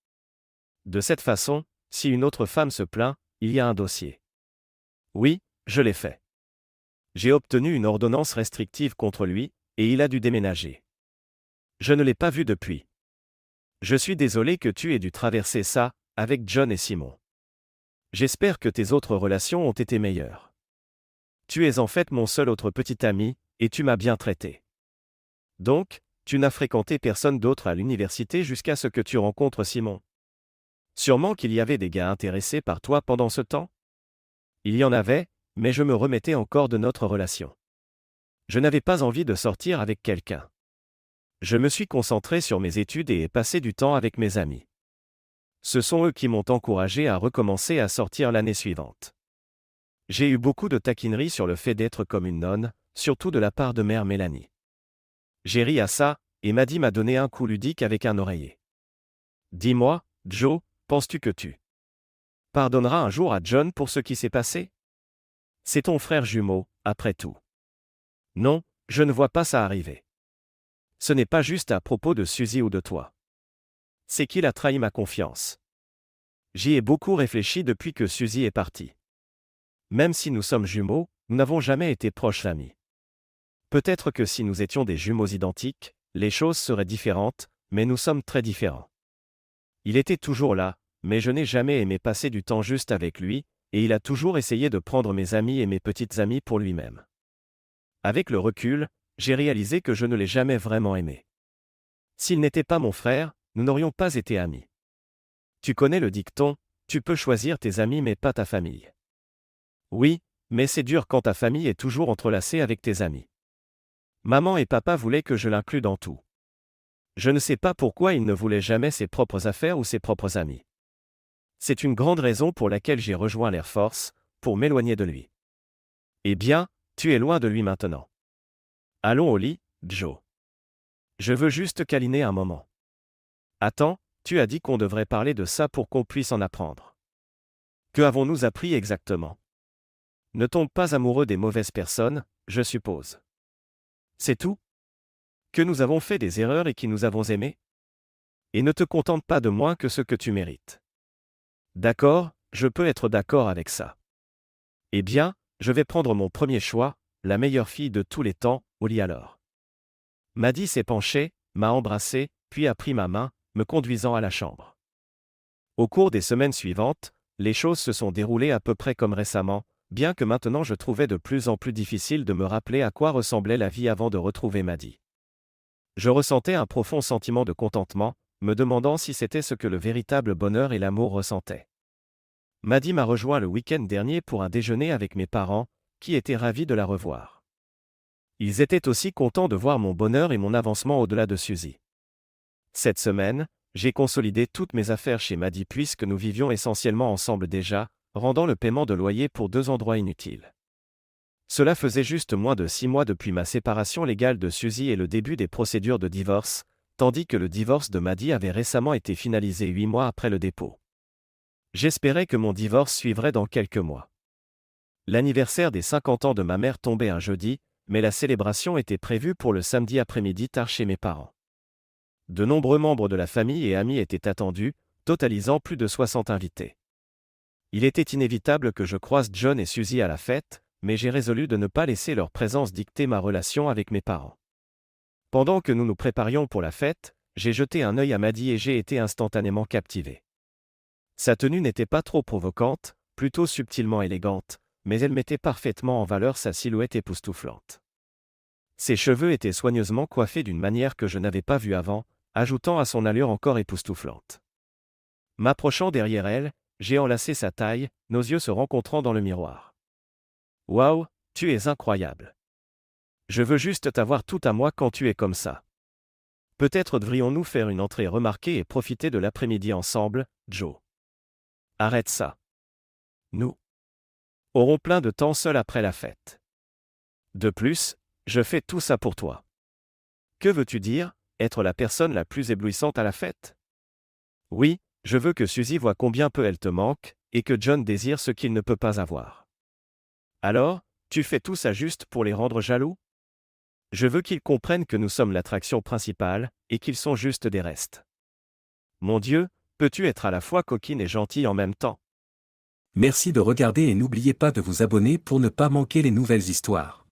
De cette façon, si une autre femme se plaint, il y a un dossier. Oui, je l'ai fait. J'ai obtenu une ordonnance restrictive contre lui, et il a dû déménager. Je ne l'ai pas vu depuis. Je suis désolé que tu aies dû traverser ça, avec John et Simon. J'espère que tes autres relations ont été meilleures. Tu es en fait mon seul autre petit ami, et tu m'as bien traité. Donc, tu n'as fréquenté personne d'autre à l'université jusqu'à ce que tu rencontres Simon. Sûrement qu'il y avait des gars intéressés par toi pendant ce temps? Il y en avait, mais je me remettais encore de notre relation. Je n'avais pas envie de sortir avec quelqu'un. Je me suis concentré sur mes études et ai passé du temps avec mes amis. Ce sont eux qui m'ont encouragé à recommencer à sortir l'année suivante. J'ai eu beaucoup de taquineries sur le fait d'être comme une nonne, surtout de la part de mère Mélanie. J'ai ri à ça, et Maddy m'a donné un coup ludique avec un oreiller. Dis-moi, Joe, penses-tu que tu pardonneras un jour à John pour ce qui s'est passé? C'est ton frère jumeau, après tout. Non, je ne vois pas ça arriver. Ce n'est pas juste à propos de Suzy ou de toi. C'est qu'il a trahi ma confiance. J'y ai beaucoup réfléchi depuis que Suzy est partie. Même si nous sommes jumeaux, nous n'avons jamais été proches amis. Peut-être que si nous étions des jumeaux identiques, les choses seraient différentes, mais nous sommes très différents. Il était toujours là, mais je n'ai jamais aimé passer du temps juste avec lui, et il a toujours essayé de prendre mes amis et mes petites amies pour lui-même. Avec le recul, j'ai réalisé que je ne l'ai jamais vraiment aimé. S'il n'était pas mon frère, nous n'aurions pas été amis. Tu connais le dicton, tu peux choisir tes amis mais pas ta famille. Oui, mais c'est dur quand ta famille est toujours entrelacée avec tes amis. Maman et papa voulaient que je l'inclue dans tout. Je ne sais pas pourquoi ils ne voulaient jamais ses propres affaires ou ses propres amis. C'est une grande raison pour laquelle j'ai rejoint l'Air Force, pour m'éloigner de lui. Eh bien, tu es loin de lui maintenant. Allons au lit, Joe. Je veux juste câliner un moment. Attends, tu as dit qu'on devrait parler de ça pour qu'on puisse en apprendre. Que avons-nous appris exactement? Ne tombe pas amoureux des mauvaises personnes, je suppose. C'est tout? Que nous avons fait des erreurs et qui nous avons aimés? Et ne te contente pas de moins que ce que tu mérites. D'accord, je peux être d'accord avec ça. Eh bien, je vais prendre mon premier choix, la meilleure fille de tous les temps, au lit alors. Maddy s'est penchée, m'a embrassé, puis a pris ma main, me conduisant à la chambre. Au cours des semaines suivantes, Les choses se sont déroulées à peu près comme récemment, bien que maintenant je trouvais de plus en plus difficile de me rappeler à quoi ressemblait la vie avant de retrouver Maddie. Je ressentais un profond sentiment de contentement, me demandant si c'était ce que le véritable bonheur et l'amour ressentaient. Maddie m'a rejoint le week-end dernier pour un déjeuner avec mes parents, qui étaient ravis de la revoir. Ils étaient aussi contents de voir mon bonheur et mon avancement au-delà de Suzy. Cette semaine, j'ai consolidé toutes mes affaires chez Maddie puisque nous vivions essentiellement ensemble déjà, rendant le paiement de loyer pour 2 endroits inutile. Cela faisait juste moins de 6 mois depuis ma séparation légale de Suzy et le début des procédures de divorce, tandis que le divorce de Maddie avait récemment été finalisé 8 mois après le dépôt. J'espérais que mon divorce suivrait dans quelques mois. L'anniversaire des 50 ans de ma mère tombait un jeudi, mais la célébration était prévue pour le samedi après-midi tard chez mes parents. De nombreux membres de la famille et amis étaient attendus, totalisant plus de 60 invités. Il était inévitable que je croise John et Suzy à la fête, mais j'ai résolu de ne pas laisser leur présence dicter ma relation avec mes parents. Pendant que nous nous préparions pour la fête, j'ai jeté un œil à Maddie et j'ai été instantanément captivé. Sa tenue n'était pas trop provocante, plutôt subtilement élégante, mais elle mettait parfaitement en valeur sa silhouette époustouflante. Ses cheveux étaient soigneusement coiffés d'une manière que je n'avais pas vue avant, ajoutant à son allure encore époustouflante. M'approchant derrière elle, j'ai enlacé sa taille, nos yeux se rencontrant dans le miroir. « Waouh, tu es incroyable. Je veux juste t'avoir tout à moi quand tu es comme ça. Peut-être devrions-nous faire une entrée remarquée et profiter de l'après-midi ensemble, Joe. Arrête ça. Nous aurons plein de temps seuls après la fête. De plus, je fais tout ça pour toi. Que veux-tu dire, être la personne la plus éblouissante à la fête? Oui, je veux que Suzy voie combien peu elle te manque, et que John désire ce qu'il ne peut pas avoir. Alors, tu fais tout ça juste pour les rendre jaloux? Je veux qu'ils comprennent que nous sommes l'attraction principale, et qu'ils sont juste des restes. Mon Dieu, peux-tu être à la fois coquine et gentille en même temps? Merci de regarder et n'oubliez pas de vous abonner pour ne pas manquer les nouvelles histoires.